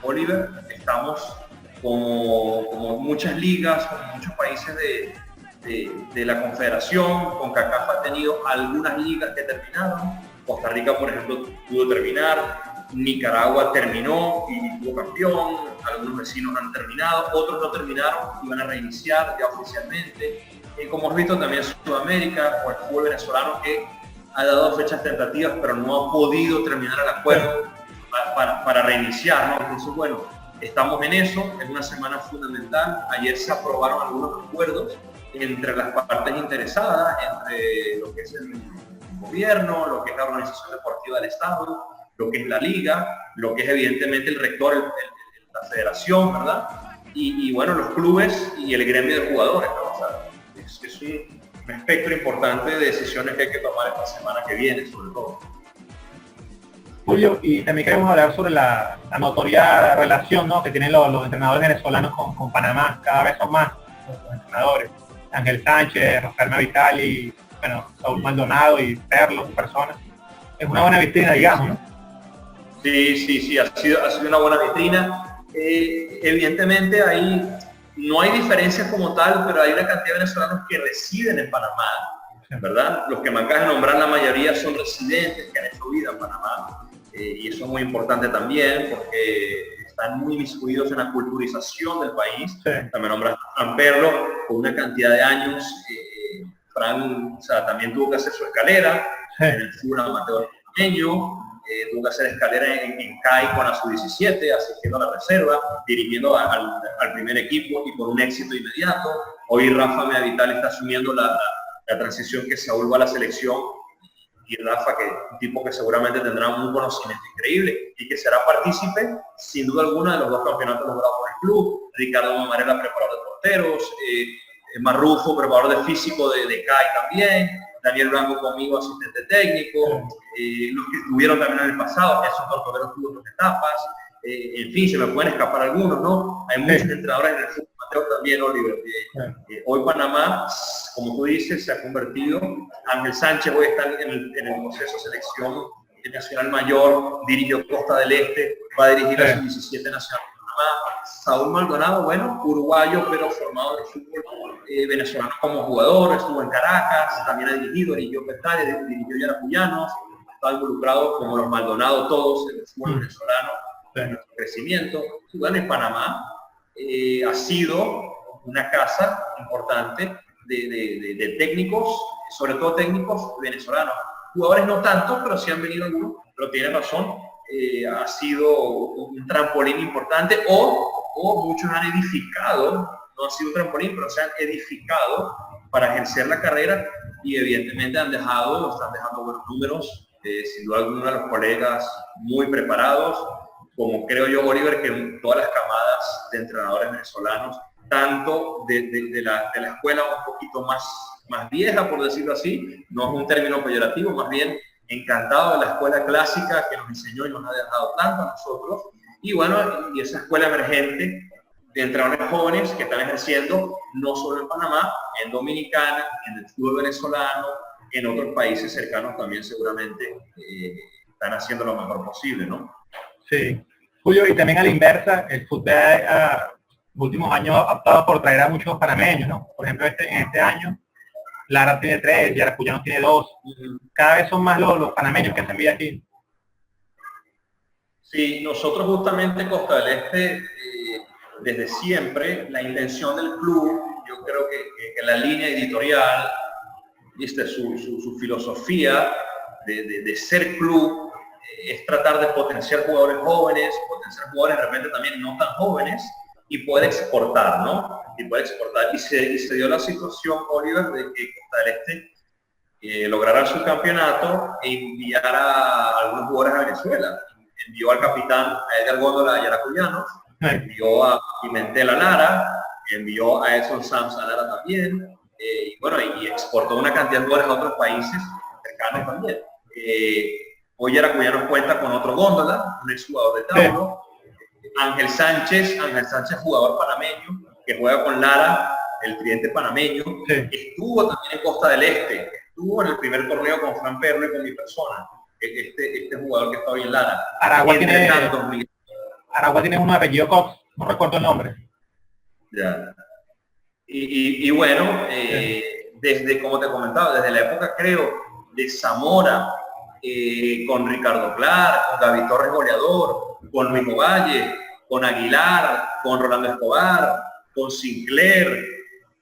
Oliver, estamos como muchas ligas, como muchos países de la Confederación. CONCACAF ha tenido algunas ligas que terminaron. Costa Rica, por ejemplo, pudo terminar. Nicaragua terminó y tuvo campeón. Algunos vecinos han terminado, otros no terminaron y van a reiniciar ya oficialmente. Como has visto también Sudamérica o el fútbol venezolano, que ha dado fechas tentativas pero no ha podido terminar el acuerdo para reiniciar, ¿no? Entonces, bueno, estamos en eso, es una semana fundamental. Ayer se aprobaron algunos acuerdos entre las partes interesadas, entre lo que es el gobierno, lo que es la organización deportiva del Estado, lo que es la liga, lo que es evidentemente el rector, la federación, ¿verdad? Y bueno, los clubes y el gremio de jugadores, ¿no? O sea, es un espectro importante de decisiones que hay que tomar esta semana que viene, sobre todo. Julio, y también queremos hablar sobre la notoria relación, ¿no?, que tienen los entrenadores venezolanos con Panamá. Cada vez son más los entrenadores. Ángel Sánchez, Rafael Vitali, bueno, Saúl Maldonado y Perlo, personas. Es una buena vitrina, digamos, ¿no? Sí, ha sido una buena vitrina. Evidentemente no hay diferencias como tal, pero hay una cantidad de venezolanos que residen en Panamá, ¿verdad? Los que me acabas de nombrar, la mayoría son residentes que han hecho vida en Panamá, y eso es muy importante también porque están muy inmiscuidos en la culturización del país. Sí. También nombras a Fran Perlo, con una cantidad de años. Fran, o sea, también tuvo que hacer su escalera, Sí. en el fútbol amateur panameño. Tuvo que hacer escalera en CAI con la sub-17, asistiendo a la reserva, dirigiendo al primer equipo y por un éxito inmediato. Hoy Rafa Medavital está asumiendo la transición que Saúl va a la selección, y Rafa, que es un tipo que seguramente tendrá un conocimiento increíble y que será partícipe sin duda alguna de los 2 campeonatos logrados por el club. Ricardo Mamarela, preparador de porteros, Marrufo, preparador de físico de CAI también, Daniel Blanco conmigo, asistente técnico, los que estuvieron también en el pasado, esos tortoreros tuvo 2 etapas, en fin, se me pueden escapar algunos, ¿no? Hay muchos entrenadores en el fútbol amateur también, Oliver. Hoy Panamá, como tú dices, se ha convertido. Ángel Sánchez hoy está en el proceso de selección nacional mayor, dirigió Costa del Este, va a dirigir la sub-17 nacional de Panamá. Saúl Maldonado, bueno, uruguayo, pero formado en el fútbol venezolano como jugador, estuvo en Caracas, también ha dirigió Petare, dirigió Yaracuyanos, está involucrado como los Maldonado todos en el fútbol venezolano, en nuestro crecimiento. Jugar en Panamá ha sido una casa importante de técnicos, sobre todo técnicos venezolanos. Jugadores no tanto, pero sí han venido algunos, pero tiene razón, ha sido un trampolín importante, o muchos han edificado, no ha sido un trampolín, pero se han edificado para ejercer la carrera, y evidentemente están dejando buenos números, sin duda alguna los colegas muy preparados, como creo yo, Oliver, que todas las camadas de entrenadores venezolanos, tanto de la escuela un poquito más vieja, por decirlo así, no es un término peyorativo, más bien encantado de la escuela clásica que nos enseñó y nos ha dejado tanto a nosotros, y bueno, y esa escuela emergente de entrenadores jóvenes que están ejerciendo no solo en Panamá, en Dominicana, en el fútbol venezolano, en otros países cercanos también seguramente están haciendo lo mejor posible, ¿no? Sí. Julio, y también a la inversa, el fútbol en los últimos años ha optado por traer a muchos panameños, ¿no? Por ejemplo, en este año, Lara tiene 3, Yaracuyanos tiene 2. Cada vez son más los panameños que hacen vida aquí. Sí, nosotros justamente en Costa del Este, desde siempre, la intención del club, yo creo que la línea editorial, ¿viste? Su filosofía de ser club, es tratar de potenciar jugadores jóvenes, potenciar jugadores de repente también no tan jóvenes, y poder exportar, ¿no? Y se dio la situación, Oliver, de que Costa del Este lograra el subcampeonato e enviara a algunos jugadores a Venezuela. Envió al capitán a Edgar Góndola a Yaracuyanos, envió a Pimentel a Lara, envió a Edson Sams a Lara también, y bueno, y exportó una cantidad de jugadores a otros países cercanos también. Hoy Yaracuyanos cuenta con otro Góndola, un exjugador de Tauro, Ángel Sánchez, jugador panameño, que juega con Lara, el tridente panameño, estuvo también en Costa del Este, estuvo en el primer torneo con Fran Perlo y con mi persona, este jugador que está hoy en Lara. Aragua tiene un apellido Cox, no recuerdo el nombre. Ya. Y bueno, desde, como te comentaba, desde la época, creo, de Zamora, con Ricardo Clar, con David Torres goleador, con Luis Ovalle, con Aguilar, con Rolando Escobar, con Sinclair,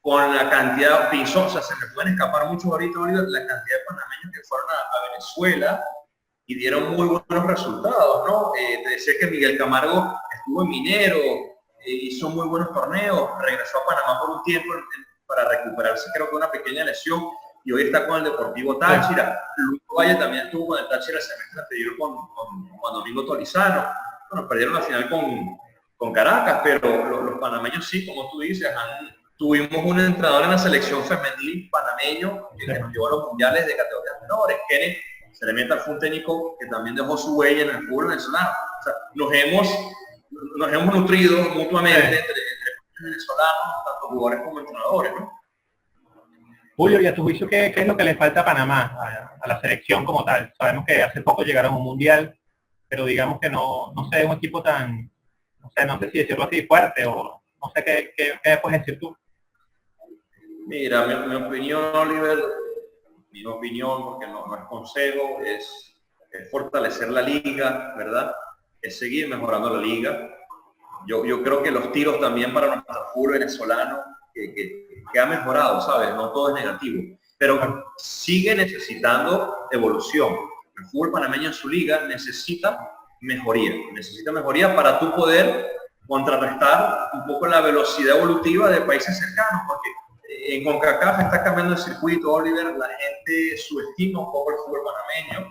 con la cantidad de Pinzón, o sea, se me pueden escapar mucho ahorita, la cantidad de panameños que fueron a Venezuela y dieron muy buenos resultados, ¿no? Te decía que Miguel Camargo estuvo en Minero, hizo muy buenos torneos, regresó a Panamá por un tiempo para recuperarse, creo que una pequeña lesión, y hoy está con el Deportivo Táchira. Luis Valle también estuvo con el Táchira el semestre anterior con Domingo Tolizano. Bueno, perdieron la final con Caracas, pero los panameños sí, como tú dices, tuvimos un entrenador en la selección femenil panameño que nos llevó a los mundiales de categorías menores. Kenneth Seremeta fue un técnico que también dejó su huella en el fútbol venezolano. O sea, nos hemos nutrido mutuamente entre venezolanos, tanto jugadores como entrenadores, ¿no? Julio, y a tu juicio, ¿qué es lo que le falta a Panamá, a la selección como tal? Sabemos que hace poco llegaron a un mundial, pero digamos que no sé, un equipo tan, no sé si decirlo así, fuerte, o no sé qué puedes decir tú. Mira, mi opinión, Oliver, mi opinión, porque no es consejo, es fortalecer la liga, ¿verdad? Es seguir mejorando la liga. Yo creo que los tiros también para nuestro fútbol venezolano, que ha mejorado, ¿sabes? No todo es negativo. pero sigue necesitando evolución. El fútbol panameño en su liga necesita mejoría para tú poder contrarrestar un poco la velocidad evolutiva de países cercanos, porque en CONCACAF está cambiando el circuito, Oliver, la gente subestima un poco el fútbol panameño.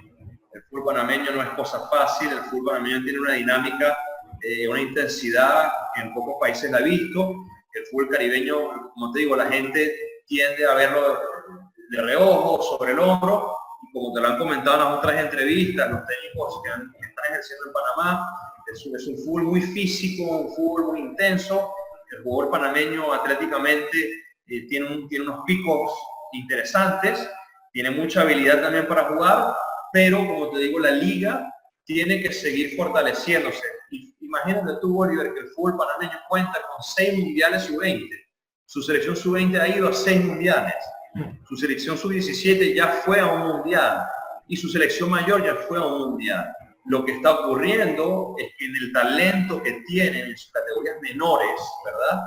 El fútbol panameño no es cosa fácil, el fútbol panameño tiene una dinámica, una intensidad que en pocos países la he visto. El fútbol caribeño, como te digo, la gente tiende a verlo de reojo, sobre el hombro, y como te lo han comentado en las otras entrevistas, los técnicos que están ejerciendo en Panamá, es un fútbol muy físico, un fútbol muy intenso. El jugador panameño atléticamente tiene unos picos interesantes, tiene mucha habilidad también para jugar, pero como te digo, la liga tiene que seguir fortaleciéndose. Imagínate tú, Oliver, que el fútbol panameño cuenta con 6 mundiales sub-20. Su selección sub-20 ha ido a 6 mundiales. Su selección sub-17 ya fue a un mundial y su selección mayor ya fue a un mundial. Lo que está ocurriendo es que en el talento que tienen en sus categorías menores, ¿verdad?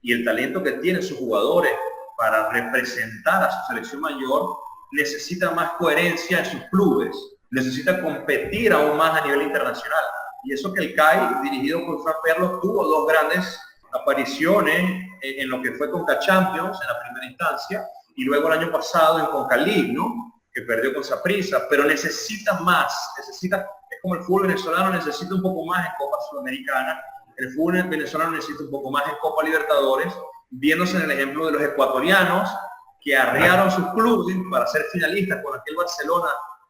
Y el talento que tienen sus jugadores para representar a su selección mayor, necesita más coherencia en sus clubes, necesita competir aún más a nivel internacional. Y eso que el CAI, dirigido por Fran Perlo, tuvo 2 grandes apariciones en lo que fue Conca Champions en la primera instancia, y luego el año pasado en Conca League, ¿no? Que perdió con Saprissa, pero necesita más, es como el fútbol venezolano necesita un poco más en Copa Sudamericana, el fútbol venezolano necesita un poco más en Copa Libertadores, viéndose en el ejemplo de los ecuatorianos que arrearon sus clubes para ser finalistas con aquel Barcelona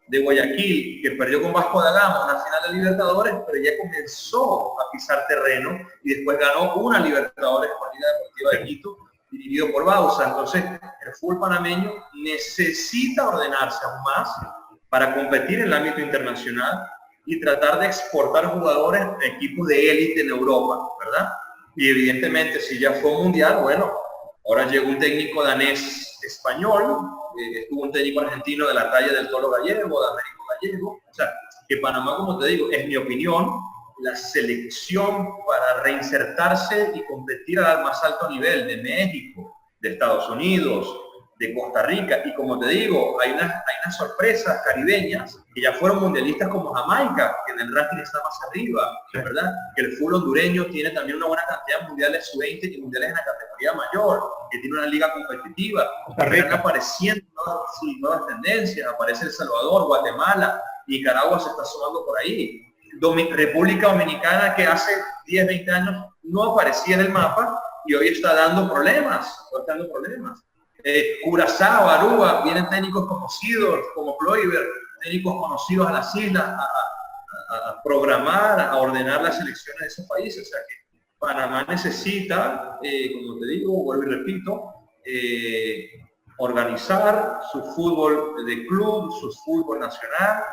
de Guayaquil que perdió con Vasco da Gama en la final de Libertadores, pero ya comenzó a pisar terreno y después ganó una Libertadores con la Liga Deportiva de Quito, dirigido por Bausa. Entonces, el fútbol panameño necesita ordenarse aún más para competir en el ámbito internacional y tratar de exportar jugadores a equipos de élite en Europa, ¿verdad? Y evidentemente, si ya fue un mundial, bueno, ahora llegó un técnico danés español, estuvo un técnico argentino de la talla del Tolo Gallego, de Américo Gallego. O sea, que Panamá, como te digo, es mi opinión, la selección para reinsertarse y competir al más alto nivel de México, de Estados Unidos, de Costa Rica. Y como te digo, hay unas sorpresas caribeñas que ya fueron mundialistas como Jamaica, que en el ranking está más arriba, ¿verdad? Que el fútbol hondureño tiene también una buena cantidad de mundiales sub-20 y mundiales en la categoría mayor, que tiene una liga competitiva. Están apareciendo nuevas tendencias, aparece El Salvador, Guatemala, Nicaragua se está sumando por ahí. República Dominicana, que hace 10, 20 años no aparecía en el mapa y hoy está dando problemas. Curazao, Aruba, vienen técnicos como Sidor, como Ploiber, técnicos conocidos a las islas, a programar, a ordenar las selecciones de esos países. O sea que Panamá necesita, como te digo, vuelvo y repito, organizar su fútbol de club, su fútbol nacional,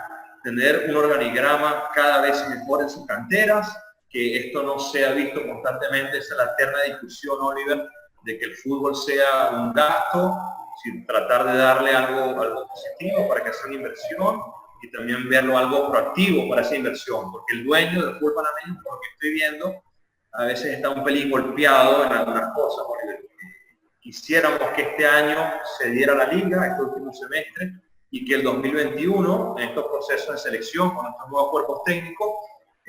tener un organigrama cada vez mejor en sus canteras, que esto no sea visto constantemente, esa es la eterna discusión, Oliver, de que el fútbol sea un gasto, sin tratar de darle algo positivo para que sea una inversión y también verlo algo proactivo para esa inversión, porque el dueño del fútbol panameño, por lo que estoy viendo, a veces está un pelín golpeado en algunas cosas, porque quisiéramos que este año se diera la liga, este último semestre, y que el 2021, en estos procesos de selección, con estos nuevos cuerpos técnicos,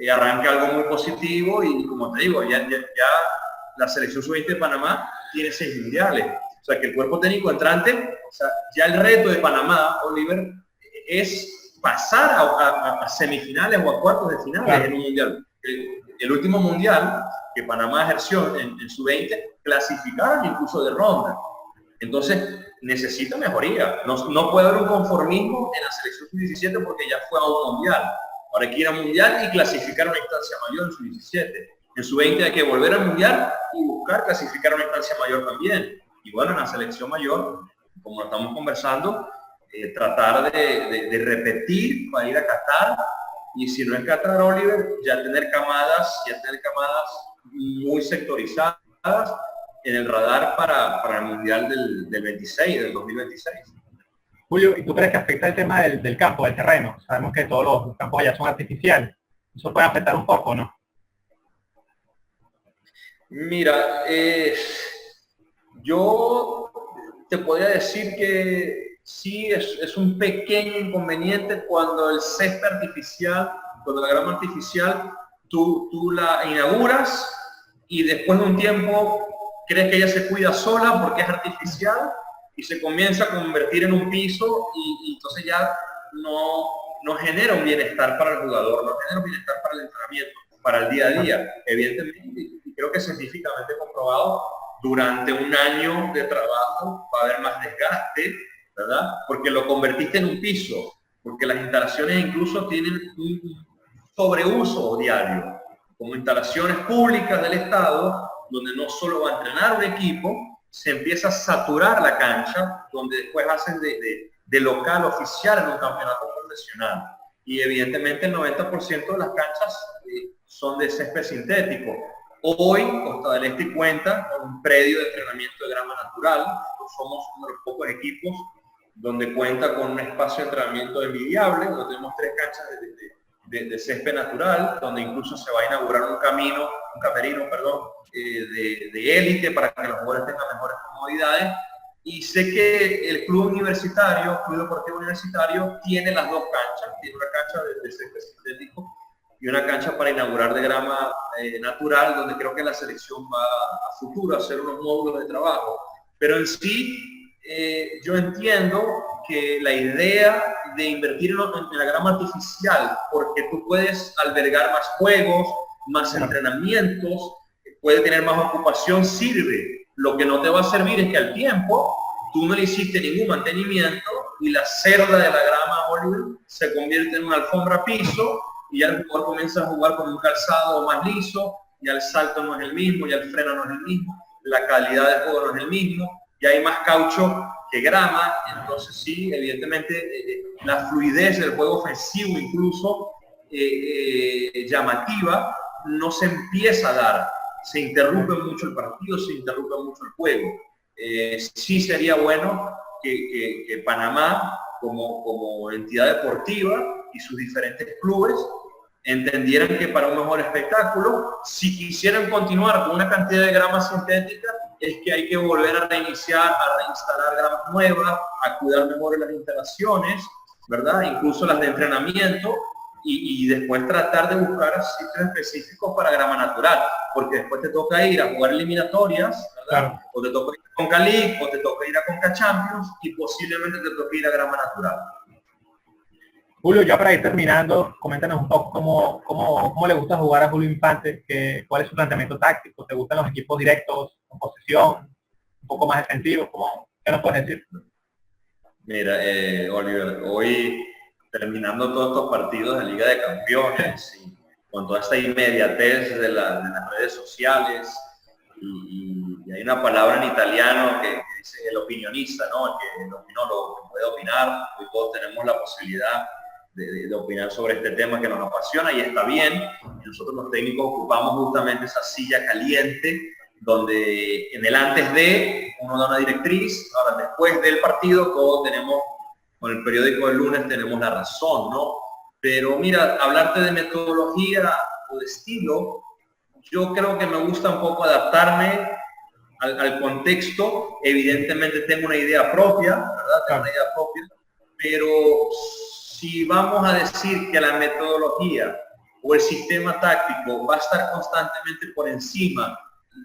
arranque algo muy positivo y, como te digo, ya la selección sub-20 de Panamá tiene 6 mundiales. O sea, que el cuerpo técnico entrante, o sea, ya el reto de Panamá, Oliver, es pasar a semifinales o a cuartos de finales en un mundial. El último mundial que Panamá ejerció en sub-20, clasificaron incluso de ronda. Entonces, necesita mejoría. No puede haber un conformismo en la selección sub-17 porque ya fue a un mundial. Ahora hay que ir al mundial y clasificar a una instancia mayor en sub-17. En sub-20 hay que volver al mundial y buscar clasificar a una instancia mayor también. Y bueno, en la selección mayor, como lo estamos conversando, tratar de repetir para ir a Qatar. Y si no es Qatar, Oliver, ya tener camadas muy sectorizadas en el radar para el mundial del 26, del 2026. Julio, ¿y tú crees que afecta el tema del campo, del terreno? Sabemos que todos los campos allá son artificiales. ¿Eso puede afectar un poco, no? Mira, yo te podría decir que sí es un pequeño inconveniente cuando el césped artificial, cuando la grama artificial, tú la inauguras y después de un tiempo crees que ella se cuida sola porque es artificial y se comienza a convertir en un piso y entonces ya no genera un bienestar para el jugador, no genera un bienestar para el entrenamiento, para el día a día. Evidentemente, y creo que científicamente comprobado, durante un año de trabajo va a haber más desgaste, ¿verdad? Porque lo convertiste en un piso, porque las instalaciones incluso tienen un sobreuso diario, como instalaciones públicas del Estado, donde no solo va a entrenar un equipo, se empieza a saturar la cancha, donde después hacen de local oficial en un campeonato profesional. Y evidentemente el 90% de las canchas son de césped sintético. Hoy Costa del Este cuenta con un predio de entrenamiento de grama natural. Nosotros somos uno de los pocos equipos donde cuenta con un espacio de entrenamiento envidiable, donde tenemos 3 canchas de césped natural, donde incluso se va a inaugurar un camerino, de élite para que los jugadores tengan mejores comodidades. Y sé que el club universitario, Club Deportivo Universitario, tiene las 2 canchas, tiene una cancha de césped sintético y una cancha para inaugurar de grama natural, donde creo que la selección va a futuro a hacer unos módulos de trabajo. Pero en sí, yo entiendo que la idea de invertir en la grama artificial, porque tú puedes albergar más juegos, más entrenamientos, puede tener más ocupación, sirve. Lo que no te va a servir es que al tiempo tú no le hiciste ningún mantenimiento y la cerda de la grama Oliver se convierte en una alfombra piso y ya el jugador comienza a jugar con un calzado más liso, ya el salto no es el mismo, ya el freno no es el mismo, la calidad del juego no es el mismo, ya hay más caucho que grama. Entonces sí, evidentemente la fluidez del juego ofensivo incluso llamativa no se empieza a dar, se interrumpe mucho el partido, se interrumpe mucho el juego. Sí sería bueno que Panamá como entidad deportiva y sus diferentes clubes entendieran que para un mejor espectáculo, si quisieran continuar con una cantidad de grama sintética, es que hay que volver a reiniciar, a reinstalar gramas nuevas, a cuidar mejor las instalaciones, ¿verdad? Incluso las de entrenamiento, y después tratar de buscar sitios específicos para grama natural, porque después te toca ir a jugar eliminatorias, ¿verdad? Claro. O te toca ir a Conca League, o te toca ir a Conca Champions, y posiblemente te toca ir a grama natural. Julio, ya para ir terminando, coméntanos un poco cómo le gusta jugar a Julio Infante, cuál es su planteamiento táctico, ¿te gustan los equipos directos, con posesión, un poco más defensivos? ¿Qué nos puedes decir? Mira, Oliver, hoy terminando todos estos partidos de Liga de Campeones y con toda esta inmediatez de las redes sociales y hay una palabra en italiano que dice el opinionista, ¿no? El opinólogo que puede opinar. Hoy todos tenemos la posibilidad de opinar sobre este tema que nos apasiona y está bien. Nosotros los técnicos ocupamos justamente esa silla caliente donde en el antes de uno da una directriz, ahora después del partido todos tenemos, con el periódico del lunes tenemos la razón, ¿no? Pero mira, hablarte de metodología o de estilo, yo creo que me gusta un poco adaptarme al contexto. Evidentemente tengo una idea propia, ¿verdad? Tengo una idea propia, pero si vamos a decir que la metodología o el sistema táctico va a estar constantemente por encima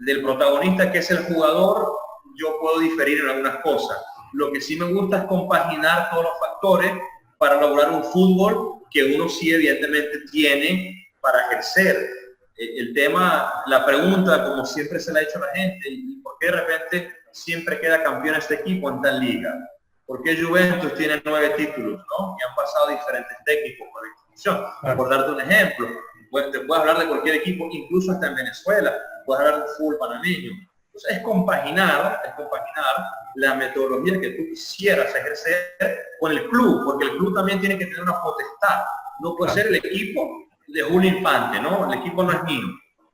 del protagonista, que es el jugador, yo puedo diferir en algunas cosas. Lo que sí me gusta es compaginar todos los factores para lograr un fútbol que uno sí evidentemente tiene para ejercer. El tema, la pregunta, como siempre se le ha hecho a la gente, ¿y por qué de repente siempre queda campeón este equipo en tal liga? ¿Por qué Juventus tiene 9 títulos, ¿no? Y han pasado diferentes técnicos por la institución. Por darte un ejemplo, pues te puedes hablar de cualquier equipo, incluso hasta en Venezuela, puedes hablar de fútbol panameño. Entonces es compaginar la metodología que tú quisieras ejercer con el club, porque el club también tiene que tener una potestad. No puede ser el equipo de Julio Infante, ¿no? El equipo no es mío.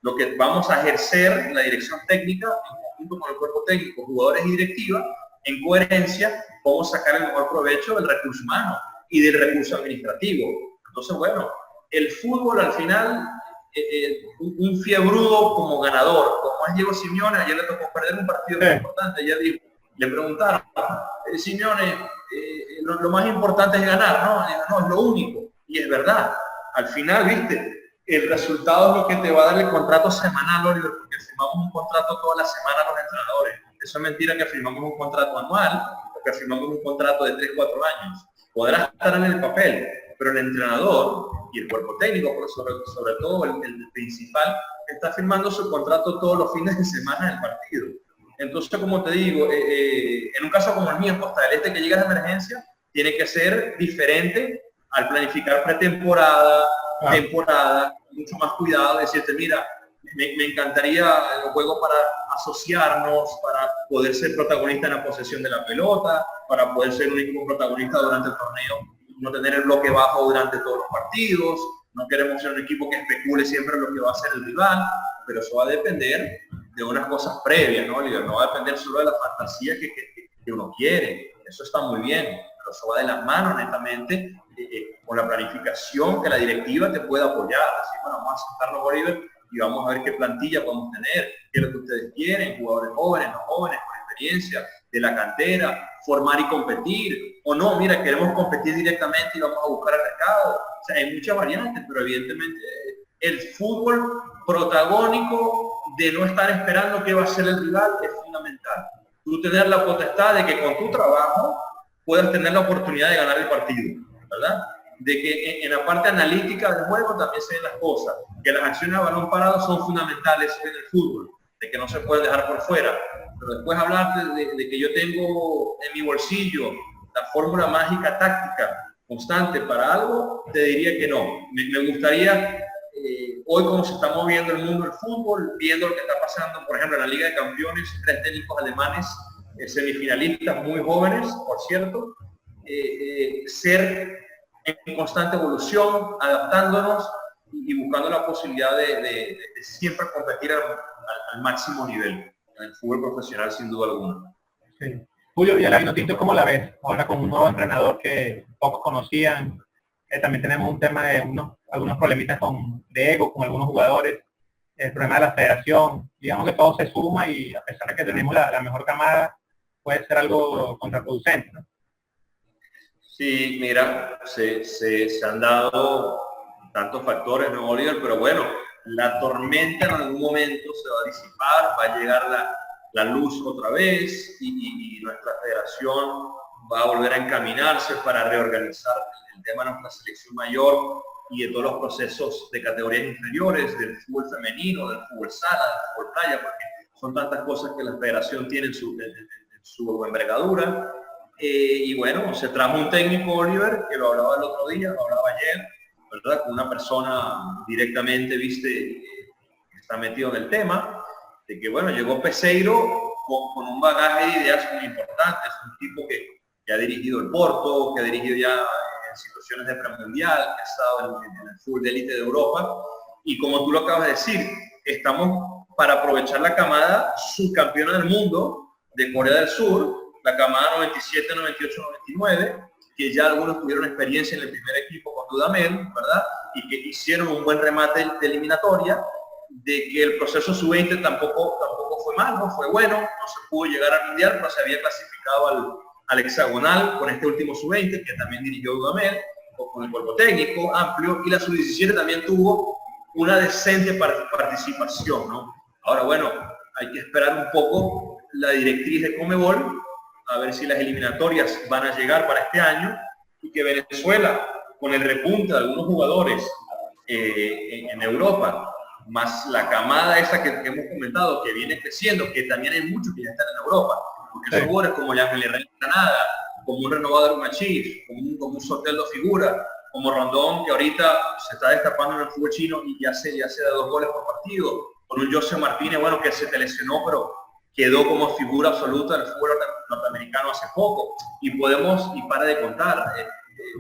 Lo que vamos a ejercer, la dirección técnica, en conjunto con el cuerpo técnico, jugadores y directiva, en coherencia, cómo sacar el mejor provecho del recurso humano y del recurso administrativo. Entonces, bueno, el fútbol al final, un fiebrudo como ganador, como es Diego Simeone. Ayer le tocó perder un partido muy importante. Ayer le preguntaron, Simeone, lo más importante es ganar, ¿no? No, es lo único. Y es verdad. Al final, viste, el resultado es lo que te va a dar el contrato semanal, Oliver, porque firmamos un contrato toda la semana los entrenadores. Eso es mentira que firmamos un contrato anual o que firmamos un contrato de 3, 4 años. Podrá estar en el papel, pero el entrenador y el cuerpo técnico, pero sobre todo el principal, está firmando su contrato todos los fines de semana del partido. Entonces, como te digo, en un caso como el mío, en Costa del Este, que llega de emergencia, tiene que ser diferente al planificar pretemporada, temporada, mucho más cuidado, decirte, mira, me encantaría el juego para asociarnos, para poder ser protagonista en la posesión de la pelota, para poder ser un equipo protagonista durante el torneo, no tener el bloque bajo durante todos los partidos, no queremos ser un equipo que especule siempre lo que va a hacer el rival, pero eso va a depender de unas cosas previas, ¿no, Oliver? No va a depender solo de la fantasía que uno quiere, eso está muy bien, pero eso va de las manos netamente con la planificación que la directiva te pueda apoyar. Así, bueno, vamos a sentarnos, Oliver, y vamos a ver qué plantilla podemos tener, qué es lo que ustedes quieren, jugadores jóvenes, no jóvenes, con experiencia, de la cantera, formar y competir, o no, mira, queremos competir directamente y vamos a buscar el mercado. O sea, hay muchas variantes, pero evidentemente el fútbol protagónico de no estar esperando qué va a ser el rival es fundamental. Tú tener la potestad de que con tu trabajo puedas tener la oportunidad de ganar el partido, ¿verdad? De que en la parte analítica del juego también se ven las cosas, que las acciones a balón parado son fundamentales en el fútbol, de que no se pueden dejar por fuera. Pero después hablar de que yo tengo en mi bolsillo la fórmula mágica táctica constante para algo, te diría que no. Me gustaría, hoy como se está moviendo el mundo del fútbol, viendo lo que está pasando, por ejemplo, en la Liga de Campeones, 3 técnicos alemanes, semifinalistas muy jóvenes, por cierto, ser en constante evolución, adaptándonos y buscando la posibilidad de siempre competir al máximo nivel en el fútbol profesional, sin duda alguna. Sí. Julio, ¿y a la Vinotinto cómo la ves? Ahora con un nuevo entrenador que pocos conocían, también tenemos un tema de algunos problemitas de ego con algunos jugadores, el problema de la federación, digamos que todo se suma y a pesar de que tenemos la mejor camada, puede ser algo contraproducente, ¿no? Sí, mira, se han dado tantos factores, ¿no, Oliver? Pero bueno, la tormenta en algún momento se va a disipar, va a llegar la luz otra vez y nuestra federación va a volver a encaminarse para reorganizar el tema de nuestra selección mayor y de todos los procesos de categorías inferiores, del fútbol femenino, del fútbol sala, del fútbol playa, porque son tantas cosas que la federación tiene en su envergadura. Y bueno, se trajo un técnico, Oliver, que lo hablaba el otro día, lo hablaba ayer, ¿verdad? Con una persona directamente, viste, que está metido en el tema, de que bueno, llegó Peseiro con un bagaje de ideas muy importantes, un tipo que ha dirigido el Porto, que ha dirigido ya en situaciones de premundial, que ha estado en el fútbol de élite de Europa, y como tú lo acabas de decir, estamos para aprovechar la camada subcampeona del mundo de Corea del Sur, la camada 97, 98, 99, que ya algunos tuvieron experiencia en el primer equipo con Dudamel, ¿verdad? Y que hicieron un buen remate de eliminatoria, de que el proceso sub-20 tampoco fue mal, no fue bueno, no se pudo llegar al mundial, pero se había clasificado al hexagonal con este último sub-20, que también dirigió Dudamel, con el cuerpo técnico amplio, y la sub-17 también tuvo una decente participación, ¿no? Ahora, bueno, hay que esperar un poco la directriz de Conmebol, a ver si las eliminatorias van a llegar para este año y que Venezuela, con el repunte de algunos jugadores en Europa, más la camada esa que hemos comentado, que viene creciendo, que también hay muchos que ya están en Europa, porque son jugadores como Yangel Herrera Granada, como un renovador Machís, como un Soteldo Figura, como Rondón, que ahorita se está destapando en el fútbol chino y ya se da 2 goles por partido, con un José Martínez, bueno, que se te lesionó, pero quedó como figura absoluta del fútbol norteamericano hace poco, y para de contar,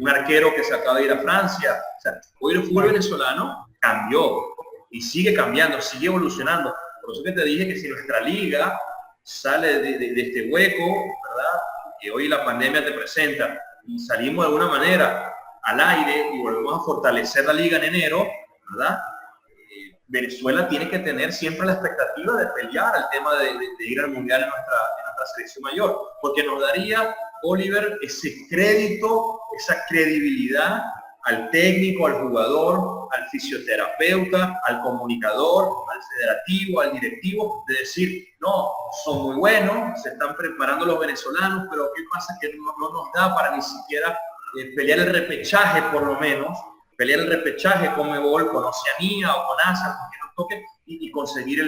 un arquero que se acaba de ir a Francia. O sea, hoy el fútbol venezolano cambió y sigue cambiando, sigue evolucionando. Por eso que te dije que si nuestra liga sale de este hueco, ¿verdad?, que hoy la pandemia te presenta, y salimos de alguna manera al aire y volvemos a fortalecer la liga en enero, ¿verdad?, Venezuela tiene que tener siempre la expectativa de pelear el tema de ir al mundial en nuestra selección mayor, porque nos daría Oliver, ese crédito, esa credibilidad al técnico, al jugador, al fisioterapeuta, al comunicador, al federativo, al directivo, de decir, no, son muy buenos, se están preparando los venezolanos, pero ¿qué pasa? Que no nos da para ni siquiera pelear el repechaje, por lo menos, pelear el repechaje con Mebol, con Oceanía o con ASA, con quien nos toque, y conseguir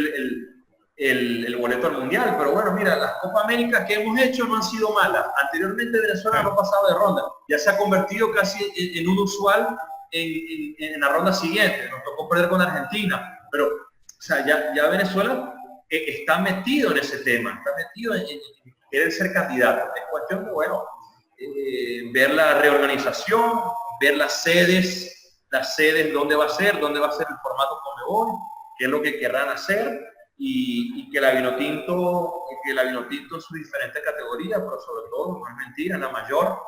el boleto al mundial. Pero bueno, mira, las Copa América que hemos hecho no han sido malas. Anteriormente Venezuela no pasaba de ronda, ya se ha convertido casi en un usual en la ronda siguiente. Nos tocó perder con Argentina, pero o sea, ya Venezuela está metido en ese tema, está metido en querer ser candidato. Es cuestión de, bueno, ver la reorganización, ver las sedes, dónde va a ser el formato Conmebol, qué es lo que querrán hacer, y que la Vinotinto en sus diferentes categorías, pero sobre todo, no es mentira, en la mayor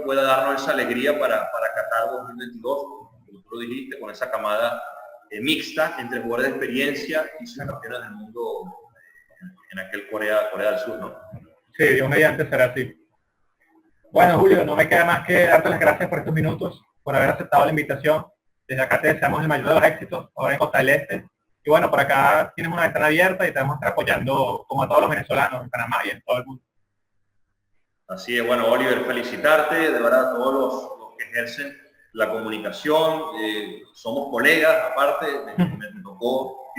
pueda darnos esa alegría para Qatar 2022, como tú lo dijiste, con esa camada mixta entre jugadores de experiencia y sus campeones del mundo en aquel Corea del Sur, ¿no? Sí, Dios mediante será así. Bueno, Julio, no me queda más que darte las gracias por estos minutos, por haber aceptado la invitación. Desde acá te deseamos el mayor de los éxitos, ahora en Costa del Este. Y bueno, por acá tenemos una ventana abierta y te vamos a estar apoyando como a todos los venezolanos en Panamá y en todo el mundo. Así es, bueno, Oliver, felicitarte, de verdad, a todos los que ejercen la comunicación. Somos colegas, aparte, me tocó,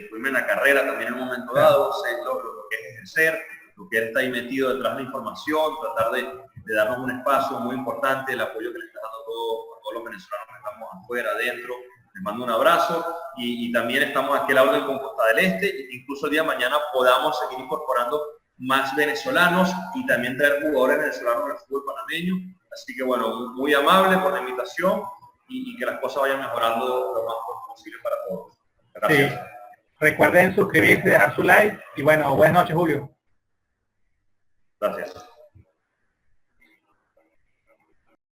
fuimos en la carrera también en un momento dado, sé lo que es ejercer, lo que es estar ahí metido detrás de la información, tratar de darnos un espacio muy importante, el apoyo que le está dando a todos los venezolanos que estamos afuera, adentro. Les mando un abrazo y también estamos aquí al lado con Costa del Este, e incluso el día de mañana podamos seguir incorporando más venezolanos y también traer jugadores venezolanos en el fútbol panameño. Así que bueno, muy amable por la invitación y que las cosas vayan mejorando lo más posible para todos. Gracias. Sí. Recuerden suscribirse, dejar su like y bueno, buenas noches, Julio. Gracias.